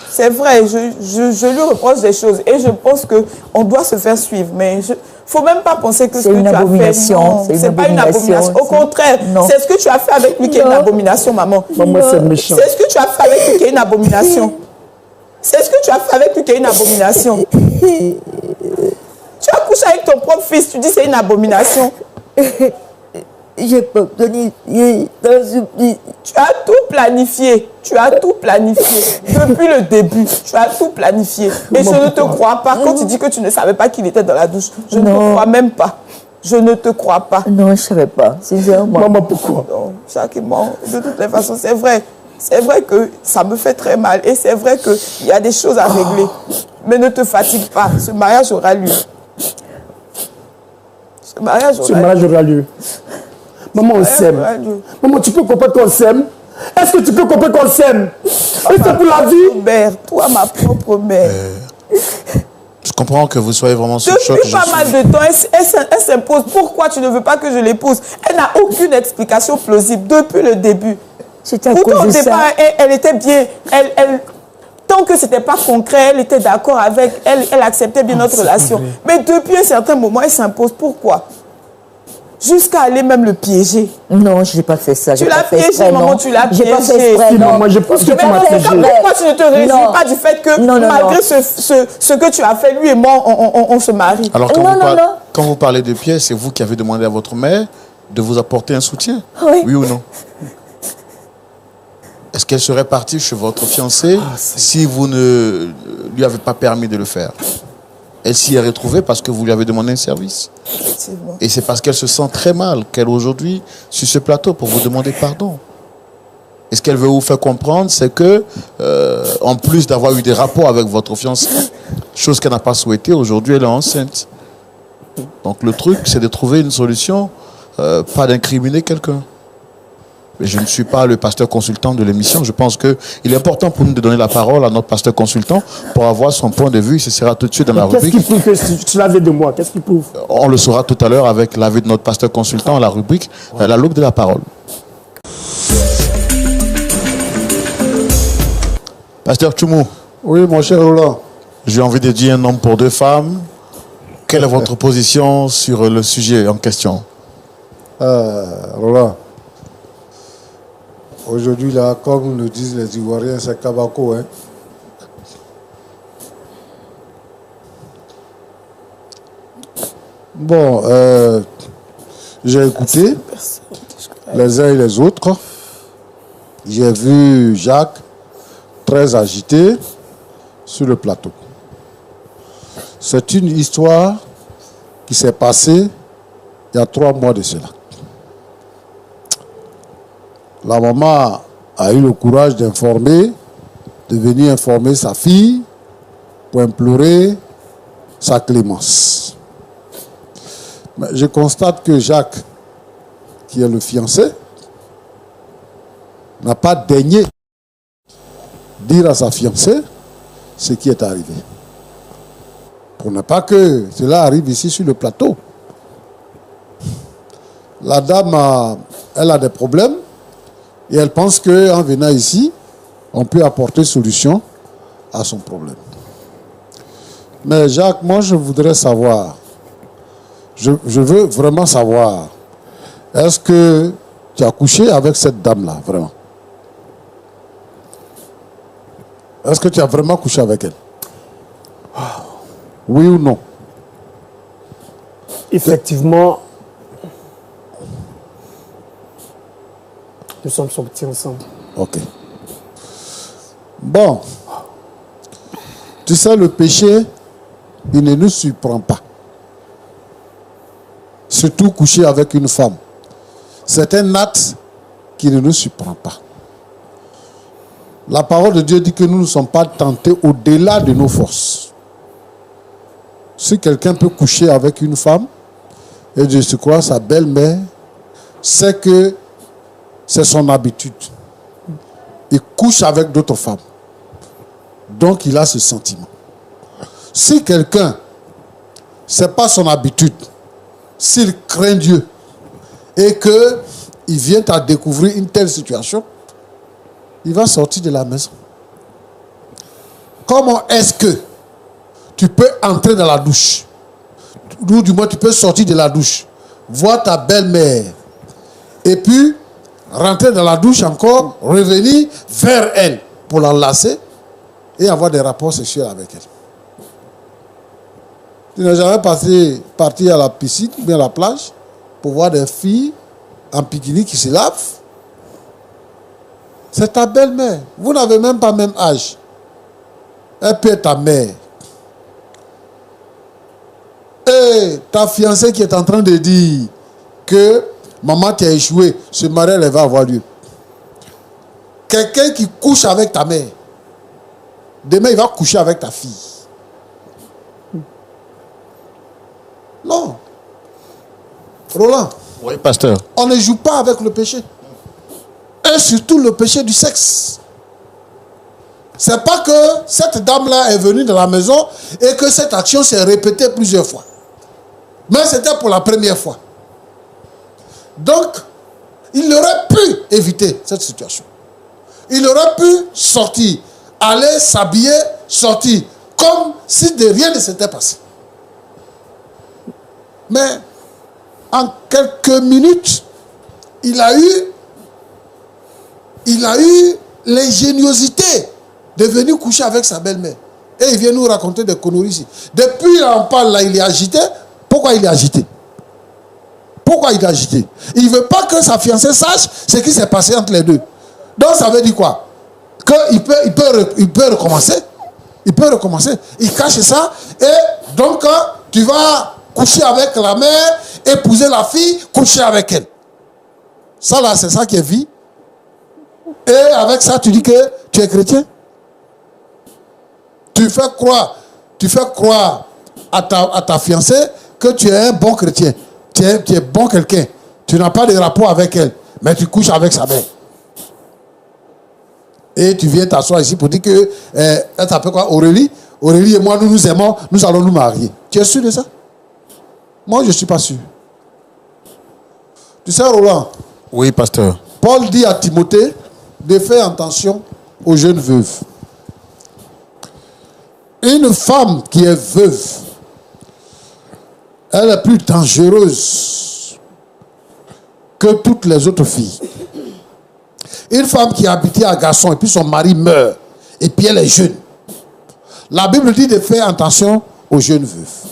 C'est vrai, je lui reproche des choses et je pense qu'on doit se faire suivre. Mais il ne faut même pas penser que ce que tu as fait, c'est pas une abomination. Au contraire, c'est ce que tu as fait avec lui qui est une abomination, maman. Maman, c'est méchant. C'est ce que tu as fait avec lui qui est une abomination. C'est ce que tu as fait avec lui qui est une abomination. Tu as couché avec ton propre fils, tu dis c'est une abomination. J'ai pas planifié. Tu as tout planifié. Tu as tout planifié. Depuis le début, tu as tout planifié. Et je ne te crois pas. Quand tu dis que tu ne savais pas qu'il était dans la douche, je ne te crois même pas. Je ne te crois pas. Non, je ne savais pas. Sincèrement. Maman, pourquoi? Non, Jacquement, de toutes les façons, c'est vrai. C'est vrai que ça me fait très mal. Et c'est vrai qu'il y a des choses à régler. Mais ne te fatigue pas. Ce mariage aura lieu. Ce mariage aura lieu. Maman, on s'aime. Maman, tu peux comprendre qu'on s'aime? Est-ce que tu peux comprendre qu'on s'aime? Et c'est pour la vie? Mère, toi, ma propre mère. Je comprends que vous soyez vraiment sous le choc. Depuis pas mal de temps, elle s'impose. Pourquoi tu ne veux pas que je l'épouse? Elle n'a aucune explication plausible depuis le début. Pourtant, au départ, elle était bien. Tant que ce n'était pas concret, elle était d'accord avec. Elle acceptait bien notre relation. Mais depuis un certain moment, elle s'impose. Pourquoi? Jusqu'à aller même le piéger. Non, je n'ai pas fait ça. Tu l'as piégé, maman, tu l'as piégé. J'ai pas fait exprès, non. Maman, je pense que tu m'as piégé. Pourquoi tu ne te réjouis pas du fait que malgré ce que tu as fait, lui et moi, on se marie? Alors, quand vous parlez de pièces, c'est vous qui avez demandé à votre mère de vous apporter un soutien? Oui ou non? Est-ce qu'elle serait partie chez votre fiancé si vous ne lui avez pas permis de le faire? Elle s'y est retrouvée parce que vous lui avez demandé un service. Et c'est parce qu'elle se sent très mal qu'elle aujourd'hui, sur ce plateau, pour vous demander pardon. Et ce qu'elle veut vous faire comprendre, c'est que, en plus d'avoir eu des rapports avec votre fiancé, chose qu'elle n'a pas souhaité, aujourd'hui elle est enceinte. Donc le truc, c'est de trouver une solution, pas d'incriminer quelqu'un. Mais je ne suis pas le pasteur consultant de l'émission. Je pense qu'il est important pour nous de donner la parole à notre pasteur consultant pour avoir son point de vue. Ce sera tout de suite dans la rubrique. Qu'est-ce qui prouve que tu l'avais de moi? Qu'est-ce qui prouve? On le saura tout à l'heure avec l'avis de notre pasteur consultant à la rubrique La loupe de la parole. Pasteur Tchoumou. Oui, mon cher Roland. J'ai envie de dire un homme pour deux femmes. Quelle est votre position sur le sujet en question? Roland. Aujourd'hui, là, comme nous disent les Ivoiriens, c'est Kabako. Hein? Bon, j'ai écouté les uns et les autres. J'ai vu Jacques très agité sur le plateau. C'est une histoire qui s'est passée il y a 3 mois de cela. La maman a eu le courage d'informer, de venir informer sa fille pour implorer sa clémence. Mais je constate que Jacques, qui est le fiancé, n'a pas daigné dire à sa fiancée ce qui est arrivé. Pour ne pas que cela arrive ici sur le plateau. La dame, elle a des problèmes. Et elle pense qu'en venant ici, on peut apporter solution à son problème. Mais Jacques, moi je voudrais savoir, je veux vraiment savoir, est-ce que tu as couché avec cette dame-là, vraiment? Est-ce que tu as vraiment couché avec elle? Oui ou non? Effectivement, nous sommes sortis ensemble. Ok. Bon. Tu sais, le péché, il ne nous surprend pas. Surtout coucher avec une femme. C'est un acte qui ne nous surprend pas. La parole de Dieu dit que nous ne sommes pas tentés au-delà de nos forces. Si quelqu'un peut coucher avec une femme, et je se crois sa belle-mère, c'est que c'est son habitude. Il couche avec d'autres femmes. Donc il a ce sentiment. Si quelqu'un, ce n'est pas son habitude, s'il craint Dieu, et qu'il vient à découvrir une telle situation, il va sortir de la maison. Comment est-ce que tu peux entrer dans la douche, ou du moins tu peux sortir de la douche, voir ta belle-mère, et puis rentrer dans la douche encore, revenir vers elle pour l'enlacer et avoir des rapports sexuels avec elle? Tu n'as jamais parti à la piscine ou bien à la plage pour voir des filles en bikini qui se lavent? C'est ta belle-mère. Vous n'avez même pas le même âge. Elle peut être ta mère. Et ta fiancée qui est en train de dire que maman t'a échoué, ce mariage elle va avoir lieu. Quelqu'un qui couche avec ta mère, demain il va coucher avec ta fille. Non. Roland. Oui, pasteur. On ne joue pas avec le péché. Et surtout le péché du sexe. C'est pas que cette dame-là est venue dans la maison et que cette action s'est répétée plusieurs fois. Mais c'était pour la première fois. Donc, il aurait pu éviter cette situation. Il aurait pu sortir, aller s'habiller, sortir, comme si de rien ne s'était passé. Mais, en quelques minutes, il a eu l'ingéniosité de venir coucher avec sa belle-mère. Et il vient nous raconter des conneries ici. Depuis là, on parle là, il est agité. Pourquoi il est agité? Pourquoi il est agité? Il ne veut pas que sa fiancée sache ce qui s'est passé entre les deux. Donc ça veut dire quoi? Qu'il peut recommencer. Il peut recommencer. Il cache ça. Et donc, tu vas coucher avec la mère, épouser la fille, coucher avec elle. Ça là, c'est ça qui est vie. Et avec ça, tu dis que tu es chrétien. Tu fais croire à ta fiancée que tu es un bon chrétien. Tu es bon quelqu'un. Tu n'as pas de rapport avec elle. Mais tu couches avec sa mère. Et tu viens t'asseoir ici pour dire que elle s'appelle quoi? Aurélie. Aurélie et moi, nous nous aimons. Nous allons nous marier. Tu es sûr de ça? Moi, je ne suis pas sûr. Tu sais, Roland? Oui, pasteur. Paul dit à Timothée de faire attention aux jeunes veuves. Une femme qui est veuve, elle est plus dangereuse que toutes les autres filles. Une femme qui a habité un garçon et puis son mari meurt et puis elle est jeune. La Bible dit de faire attention aux jeunes veuves.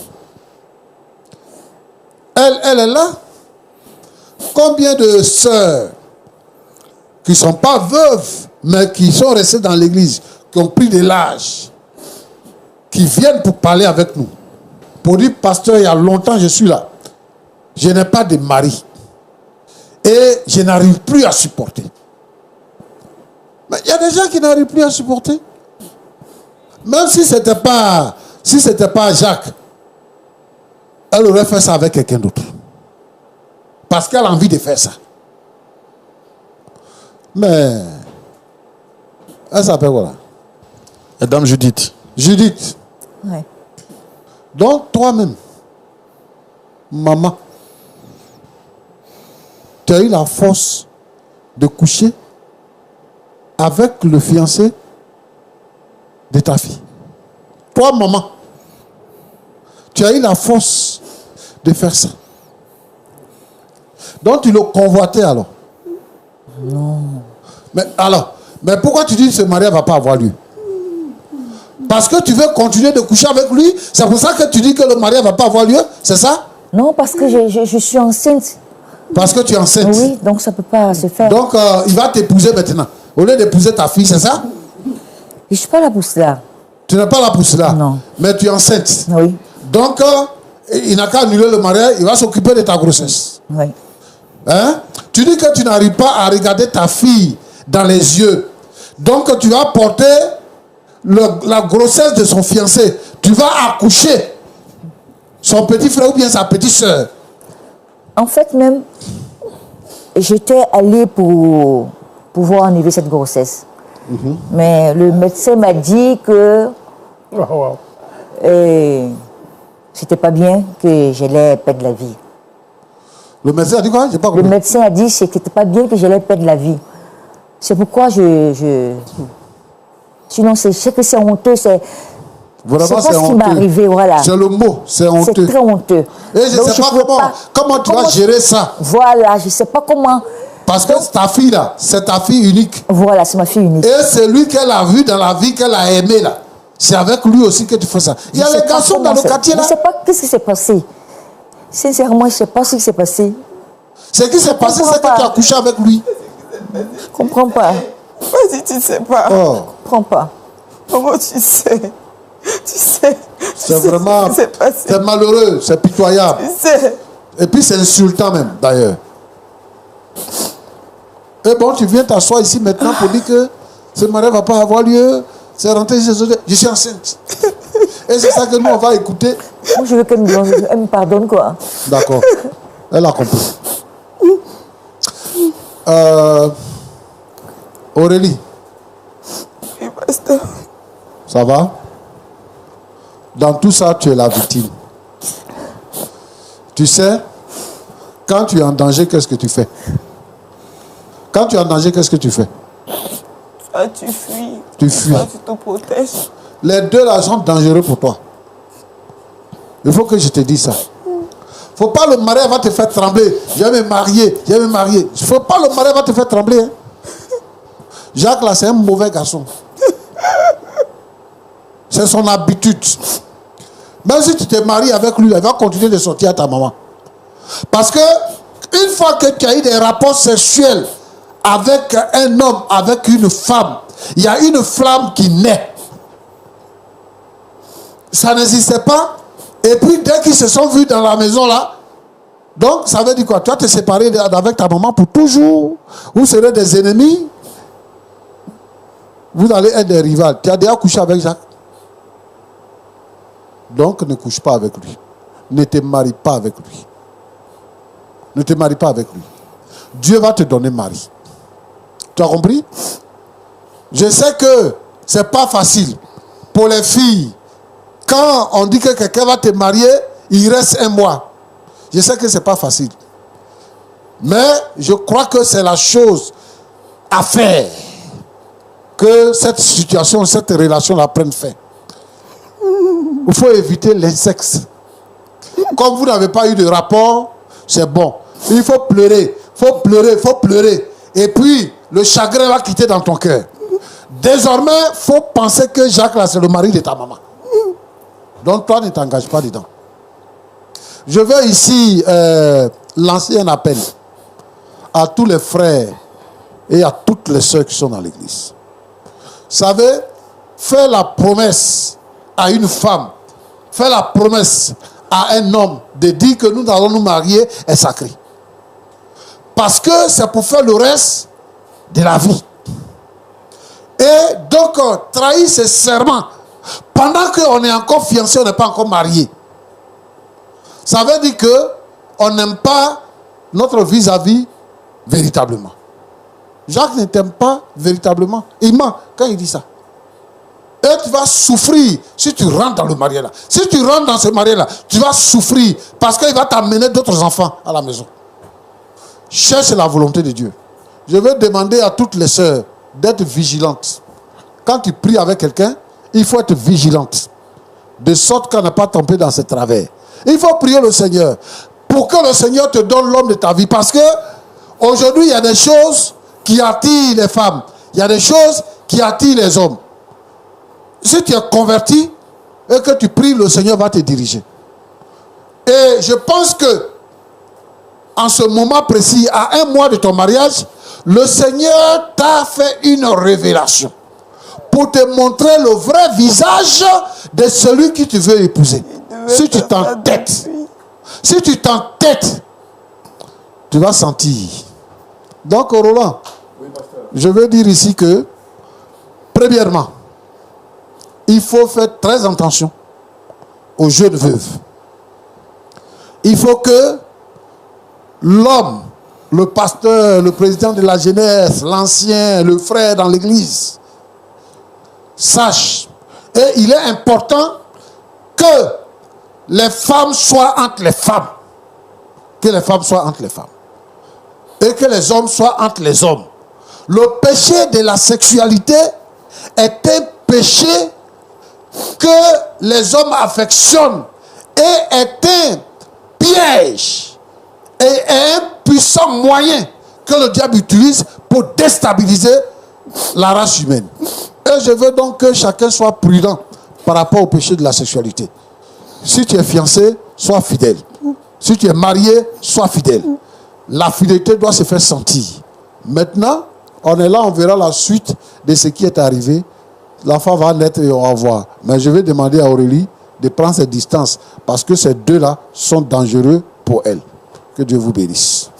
Elle est là. Combien de sœurs qui ne sont pas veuves, mais qui sont restées dans l'église, qui ont pris de l'âge, qui viennent pour parler avec nous, pour dire, pasteur, il y a longtemps je suis là. Je n'ai pas de mari. Et je n'arrive plus à supporter. Mais il y a des gens qui n'arrivent plus à supporter. Même si ce n'était pas Jacques, elle aurait fait ça avec quelqu'un d'autre. Parce qu'elle a envie de faire ça. Mais, elle s'appelle voilà. Madame Judith. Judith. Ouais. Donc, toi-même, maman, tu as eu la force de coucher avec le fiancé de ta fille. Toi, maman, tu as eu la force de faire ça. Donc, tu le convoitais alors? Non. Mais pourquoi tu dis que ce mariage ne va pas avoir lieu? Parce que tu veux continuer de coucher avec lui? C'est pour ça que tu dis que le mariage ne va pas avoir lieu? C'est ça? Non, parce que je suis enceinte. Parce que tu es enceinte? Oui, donc ça ne peut pas se faire. Donc, il va t'épouser maintenant. Au lieu d'épouser ta fille, c'est ça? Je ne suis pas là pour cela. Tu n'es pas là pour cela? Non. Mais tu es enceinte? Oui. Donc, il n'a qu'à annuler le mariage, il va s'occuper de ta grossesse. Oui. Hein? Tu dis que tu n'arrives pas à regarder ta fille dans les yeux. Donc, tu vas porter la grossesse de son fiancé. Tu vas accoucher son petit frère ou bien sa petite soeur. En fait, même, j'étais allée pour pouvoir enlever cette grossesse. Mais le médecin m'a dit que c'était pas bien, que j'allais perdre la vie. Le médecin a dit quoi? J'ai pas Le compris. médecin a dit que c'était pas bien que j'allais perdre la vie. C'est pourquoi Sinon, je sais que c'est honteux, c'est Vraiment, pas ce qui m'est arrivé, voilà. C'est le mot, c'est C'est honteux. très honteux. Et je ne sais pas comment tu vas gérer ça. Voilà, je ne sais pas comment. Parce que ta fille là, c'est ta fille unique. Voilà, c'est ma fille unique. Et c'est lui qu'elle a vu dans la vie, qu'elle a aimé là. C'est avec lui aussi que tu fais ça. Il y a les garçons dans le quartier là. Je ne sais pas qu'est-ce qui s'est passé. Sincèrement, je ne sais pas ce qui s'est passé. Ce qui s'est passé, c'est que tu as couché avec lui. Je ne comprends pas. Vas-y, tu ne sais pas. Oh. Je ne comprends pas. Comment tu sais? Tu sais. C'est vraiment. C'est malheureux, c'est pitoyable. Tu sais. Et puis c'est insultant même, d'ailleurs. Et bon, tu viens t'asseoir ici maintenant pour dire que ce mariage ne va pas avoir lieu. C'est rentré chez eux. Je suis enceinte. Et c'est ça que nous, on va écouter. Moi, je veux qu'elle me pardonne, quoi. D'accord. Elle a compris. Aurélie. Oui, pasteur. Ça va? Dans tout ça, tu es la victime. Tu sais, quand tu es en danger, qu'est-ce que tu fais? Quand tu es en danger, qu'est-ce que tu fais? Soit tu fuis. Tu fuis. Soit tu te protèges. Les deux là sont dangereux pour toi. Il faut que je te dise ça. Faut pas le mariage va te faire trembler. Je vais me marier, je vais me marier. Faut pas le mariage va te faire trembler. Hein. Jacques là, c'est un mauvais garçon. C'est son habitude. Même si tu te maries avec lui, il va continuer de sortir à ta maman. Parce que une fois que tu as eu des rapports sexuels avec un homme, avec une femme, il y a une flamme qui naît. Ça n'existait pas. Et puis dès qu'ils se sont vus dans la maison là, donc ça veut dire quoi? Tu vas te séparer avec ta maman pour toujours. Vous serez des ennemis. Vous allez être des rivales. Tu as déjà couché avec Jacques? Donc ne couche pas avec lui. Ne te marie pas avec lui. Ne te marie pas avec lui. Dieu va te donner mari. Tu as compris? Je sais que c'est pas facile pour les filles. Quand on dit que quelqu'un va te marier, il reste un mois. Je sais que c'est pas facile. Mais je crois que c'est la chose à faire. Que cette situation, cette relation-là prenne fin. Il faut éviter les sexes. Comme vous n'avez pas eu de rapport, c'est bon. Il faut pleurer, faut pleurer, faut pleurer. Et puis, le chagrin va quitter dans ton cœur. Désormais, il faut penser que Jacques, là, c'est le mari de ta maman. Donc, toi, ne t'engage pas dedans. Je veux ici lancer un appel à tous les frères et à toutes les sœurs qui sont dans l'église. Vous savez, faire la promesse à une femme, faire la promesse à un homme de dire que nous allons nous marier est sacré. Parce que c'est pour faire le reste de la vie. Et donc, trahir ses serments pendant qu'on est encore fiancé, on n'est pas encore marié. Ça veut dire qu'on n'aime pas notre vis-à-vis véritablement. Jacques ne t'aime pas véritablement. Il ment quand il dit ça. Et tu vas souffrir si tu rentres dans le mariage là. Si tu rentres dans ce mariage là, tu vas souffrir parce qu'il va t'amener d'autres enfants à la maison. Cherche la volonté de Dieu. Je veux demander à toutes les sœurs d'être vigilantes. Quand tu pries avec quelqu'un, il faut être vigilante. De sorte qu'on n'a pas tombé dans ce travers. Il faut prier le Seigneur pour que le Seigneur te donne l'homme de ta vie. Parce que aujourd'hui, il y a des choses qui attirent les femmes. Il y a des choses qui attirent les hommes. Si tu es converti et que tu pries, le Seigneur va te diriger. Et je pense que en ce moment précis, à un mois de ton mariage, le Seigneur t'a fait une révélation pour te montrer le vrai visage de celui que tu veux épouser. Si tu t'entêtes, tu vas sentir. Donc, Roland, je veux dire ici que, premièrement, il faut faire très attention aux jeunes veuves. Il faut que l'homme, le pasteur, le président de la jeunesse, l'ancien, le frère dans l'église, sache. Et il est important que les femmes soient entre les femmes. que les femmes soient entre les femmes. Et que les hommes soient entre les hommes. Le péché de la sexualité est un péché que les hommes affectionnent et est un piège et un puissant moyen que le diable utilise pour déstabiliser la race humaine. Et je veux donc que chacun soit prudent par rapport au péché de la sexualité. Si tu es fiancé, sois fidèle. Si tu es marié, sois fidèle. La fidélité doit se faire sentir. Maintenant, on est là, on verra la suite de ce qui est arrivé. L'enfant va naître et on va voir. Mais je vais demander à Aurélie de prendre ses distances parce que ces deux-là sont dangereux pour elle. Que Dieu vous bénisse.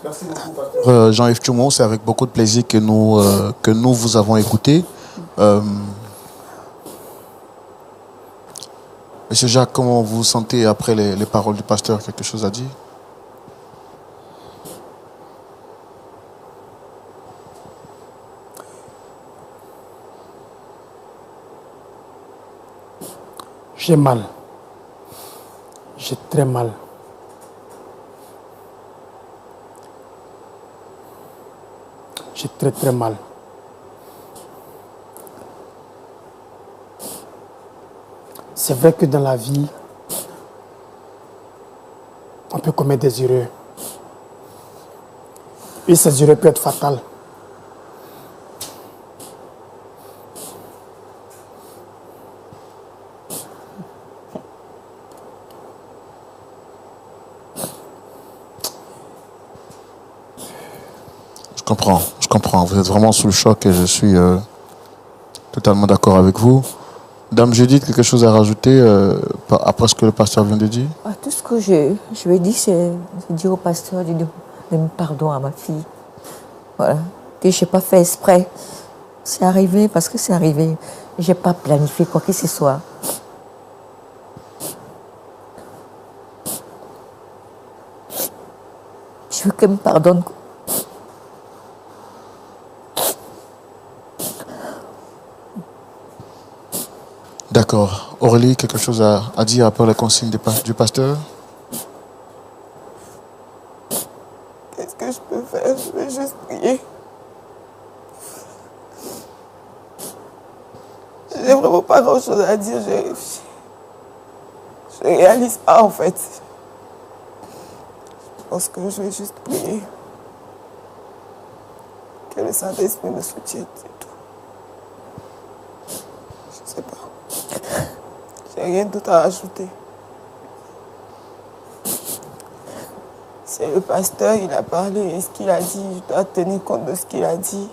Merci beaucoup, Jean-Yves Tchoumo. C'est avec beaucoup de plaisir que nous vous avons écouté. Monsieur Jacques, comment vous vous sentez après les paroles du pasteur? Quelque chose à dire? J'ai mal. J'ai très mal. J'ai très très mal. C'est vrai que dans la vie, on peut commettre des erreurs. Et ces erreurs peuvent être fatales. Je comprends. Vous êtes vraiment sous le choc et je suis totalement d'accord avec vous. Dame Judith, quelque chose à rajouter après ce que le pasteur vient de dire? Tout ce que je vais dire, c'est dire au pasteur de me pardon à ma fille. Voilà. Que je n'ai pas fait exprès. C'est arrivé parce que c'est arrivé. Je n'ai pas planifié quoi que ce soit. Je veux qu'elle me pardonne. D'accord. Aurélie, quelque chose à dire après les consignes du pasteur? Qu'est-ce que je peux faire? Je vais juste prier. J'ai vraiment pas grand-chose à dire. Je réalise pas en fait. Je pense que je vais juste prier. Que le Saint-Esprit me soutienne, c'est tout. Je sais pas. J'ai rien d'autre à ajouter. C'est le pasteur, il a parlé et ce qu'il a dit, je dois tenir compte de ce qu'il a dit.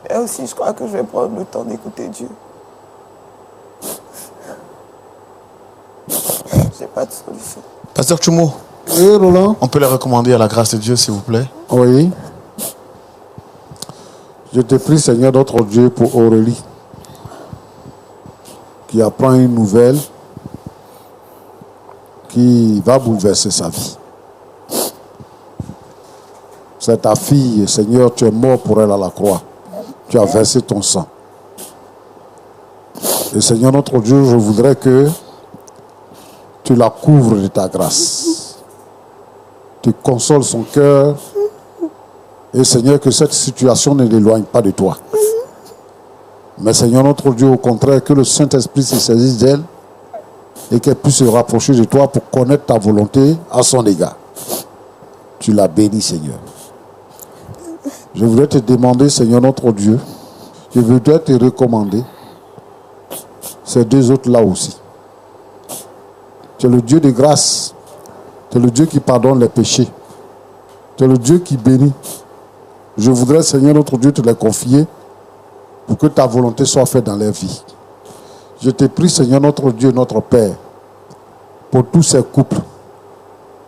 Et aussi, je crois que je vais prendre le temps d'écouter Dieu. J'ai pas de solution. Pasteur Tchoumo, Et Roland? on peut les recommander à la grâce de Dieu, s'il vous plaît? Oui. Je te prie, Seigneur, notre Dieu, pour Aurélie, qui apprend une nouvelle qui va bouleverser sa vie. C'est ta fille, Seigneur, tu es mort pour elle à la croix. Tu as versé ton sang. Et Seigneur, notre Dieu, je voudrais que tu la couvres de ta grâce. Tu consoles son cœur. Et Seigneur, que cette situation ne l'éloigne pas de toi. Mais Seigneur, notre Dieu, au contraire, que le Saint-Esprit se saisisse d'elle et qu'elle puisse se rapprocher de toi pour connaître ta volonté à son égard. Tu la bénis, Seigneur. Je voudrais te demander, Seigneur, notre Dieu, je voudrais te recommander ces deux autres là aussi. Tu es le Dieu de grâce. Tu es le Dieu qui pardonne les péchés. Tu es le Dieu qui bénit. Je voudrais, Seigneur, notre Dieu, te les confier pour que ta volonté soit faite dans leur vie. Je te prie, Seigneur, notre Dieu, notre Père, pour tous ces couples,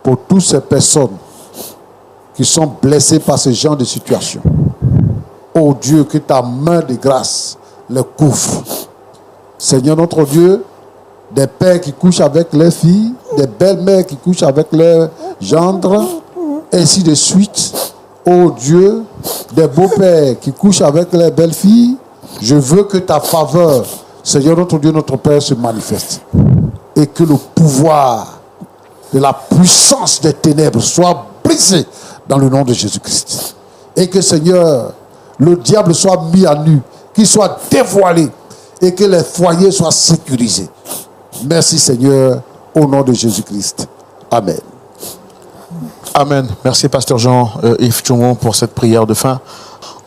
pour toutes ces personnes qui sont blessées par ce genre de situation. Oh Dieu, que ta main de grâce les couvre. Seigneur, notre Dieu, des pères qui couchent avec leurs filles, des belles-mères qui couchent avec leurs gendres, ainsi de suite. Oh Dieu, des beaux-pères qui couchent avec leurs belles-filles, je veux que ta faveur, Seigneur notre Dieu, notre Père, se manifeste. Et que le pouvoir de la puissance des ténèbres soit brisée dans le nom de Jésus-Christ. Et que, Seigneur, le diable soit mis à nu, qu'il soit dévoilé et que les foyers soient sécurisés. Merci, Seigneur, au nom de Jésus-Christ. Amen. Amen. Merci, pasteur Jean-Yves Tchoumou, pour cette prière de fin.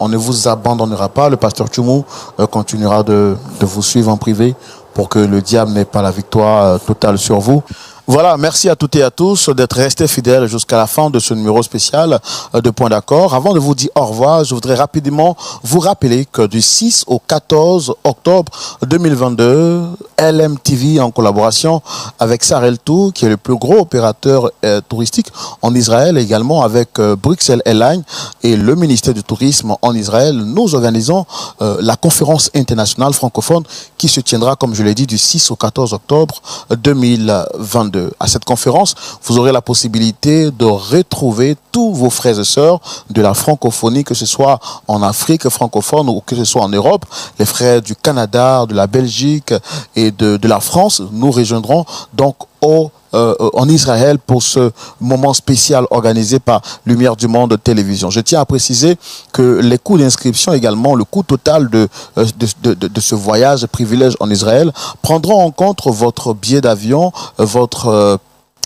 On ne vous abandonnera pas. Le pasteur Tchoumou continuera de vous suivre en privé pour que le diable n'ait pas la victoire totale sur vous. Voilà, merci à toutes et à tous d'être restés fidèles jusqu'à la fin de ce numéro spécial de Point d'accord. Avant de vous dire au revoir, je voudrais rapidement vous rappeler que du 6 au 14 octobre 2022, LMTV, en collaboration avec Sareltou, qui est le plus gros opérateur touristique en Israël, également avec Bruxelles Airlines et le ministère du Tourisme en Israël, nous organisons la conférence internationale francophone qui se tiendra, comme je l'ai dit, du 6 au 14 octobre 2022. À cette conférence, vous aurez la possibilité de retrouver tous vos frères et sœurs de la francophonie, que ce soit en Afrique francophone ou que ce soit en Europe, les frères du Canada, de la Belgique et de la France. Nous rejoindrons donc en Israël pour ce moment spécial organisé par Lumière du Monde Télévision. Je tiens à préciser que les coûts d'inscription, également le coût total de ce voyage privilège en Israël, prendront en compte votre billet d'avion, votre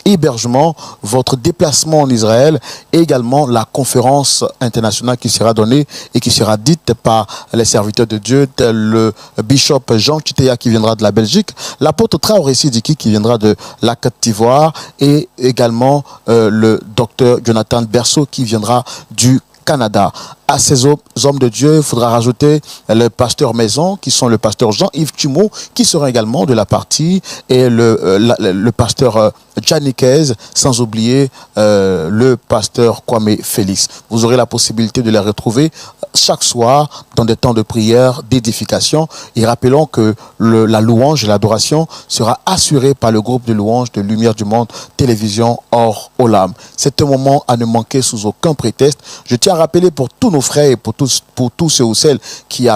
hébergement, votre déplacement en Israël et également la conférence internationale qui sera donnée et qui sera dite par les serviteurs de Dieu, tel le bishop Jean Chitea qui viendra de la Belgique, l'apôtre Traoré Sidiki qui viendra de la Côte d'Ivoire et également le docteur Jonathan Berceau qui viendra du Canada. À ces hommes de Dieu, il faudra rajouter le pasteur maison, qui sont le pasteur Jean-Yves Tchoumou, qui sera également de la partie, et le pasteur Janikez, sans oublier le pasteur Kwame Félix. Vous aurez la possibilité de les retrouver chaque soir dans des temps de prière, d'édification. Et rappelons que la louange et l'adoration sera assurée par le groupe de louanges de Lumière du Monde Télévision Or Olam. C'est un moment à ne manquer sous aucun prétexte. Je tiens à rappeler pour tous nos frères et pour tous ceux ou celles qui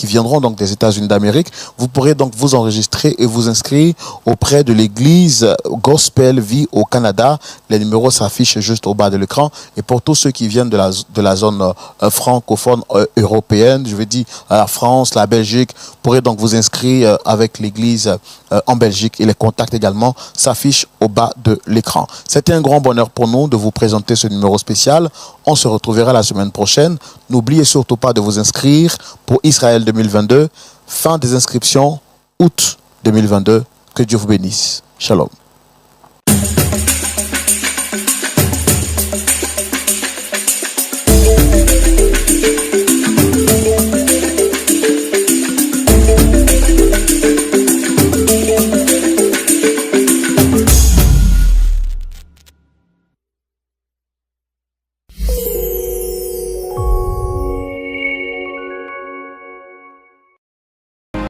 viendront donc des États-Unis d'Amérique, vous pourrez donc vous enregistrer et vous inscrire auprès de l'église Gospel Vie au Canada. Les numéros s'affichent juste au bas de l'écran. Et pour tous ceux qui viennent de la zone francophone européenne, je veux dire la France, la Belgique, vous pourrez donc vous inscrire avec l'église en Belgique et les contacts également s'affichent au bas de l'écran. C'était un grand bonheur pour nous de vous présenter ce numéro spécial. On se retrouvera la semaine prochaine. N'oubliez surtout pas de vous inscrire pour Israël 2022. Fin des inscriptions, août 2022. Que Dieu vous bénisse. Shalom.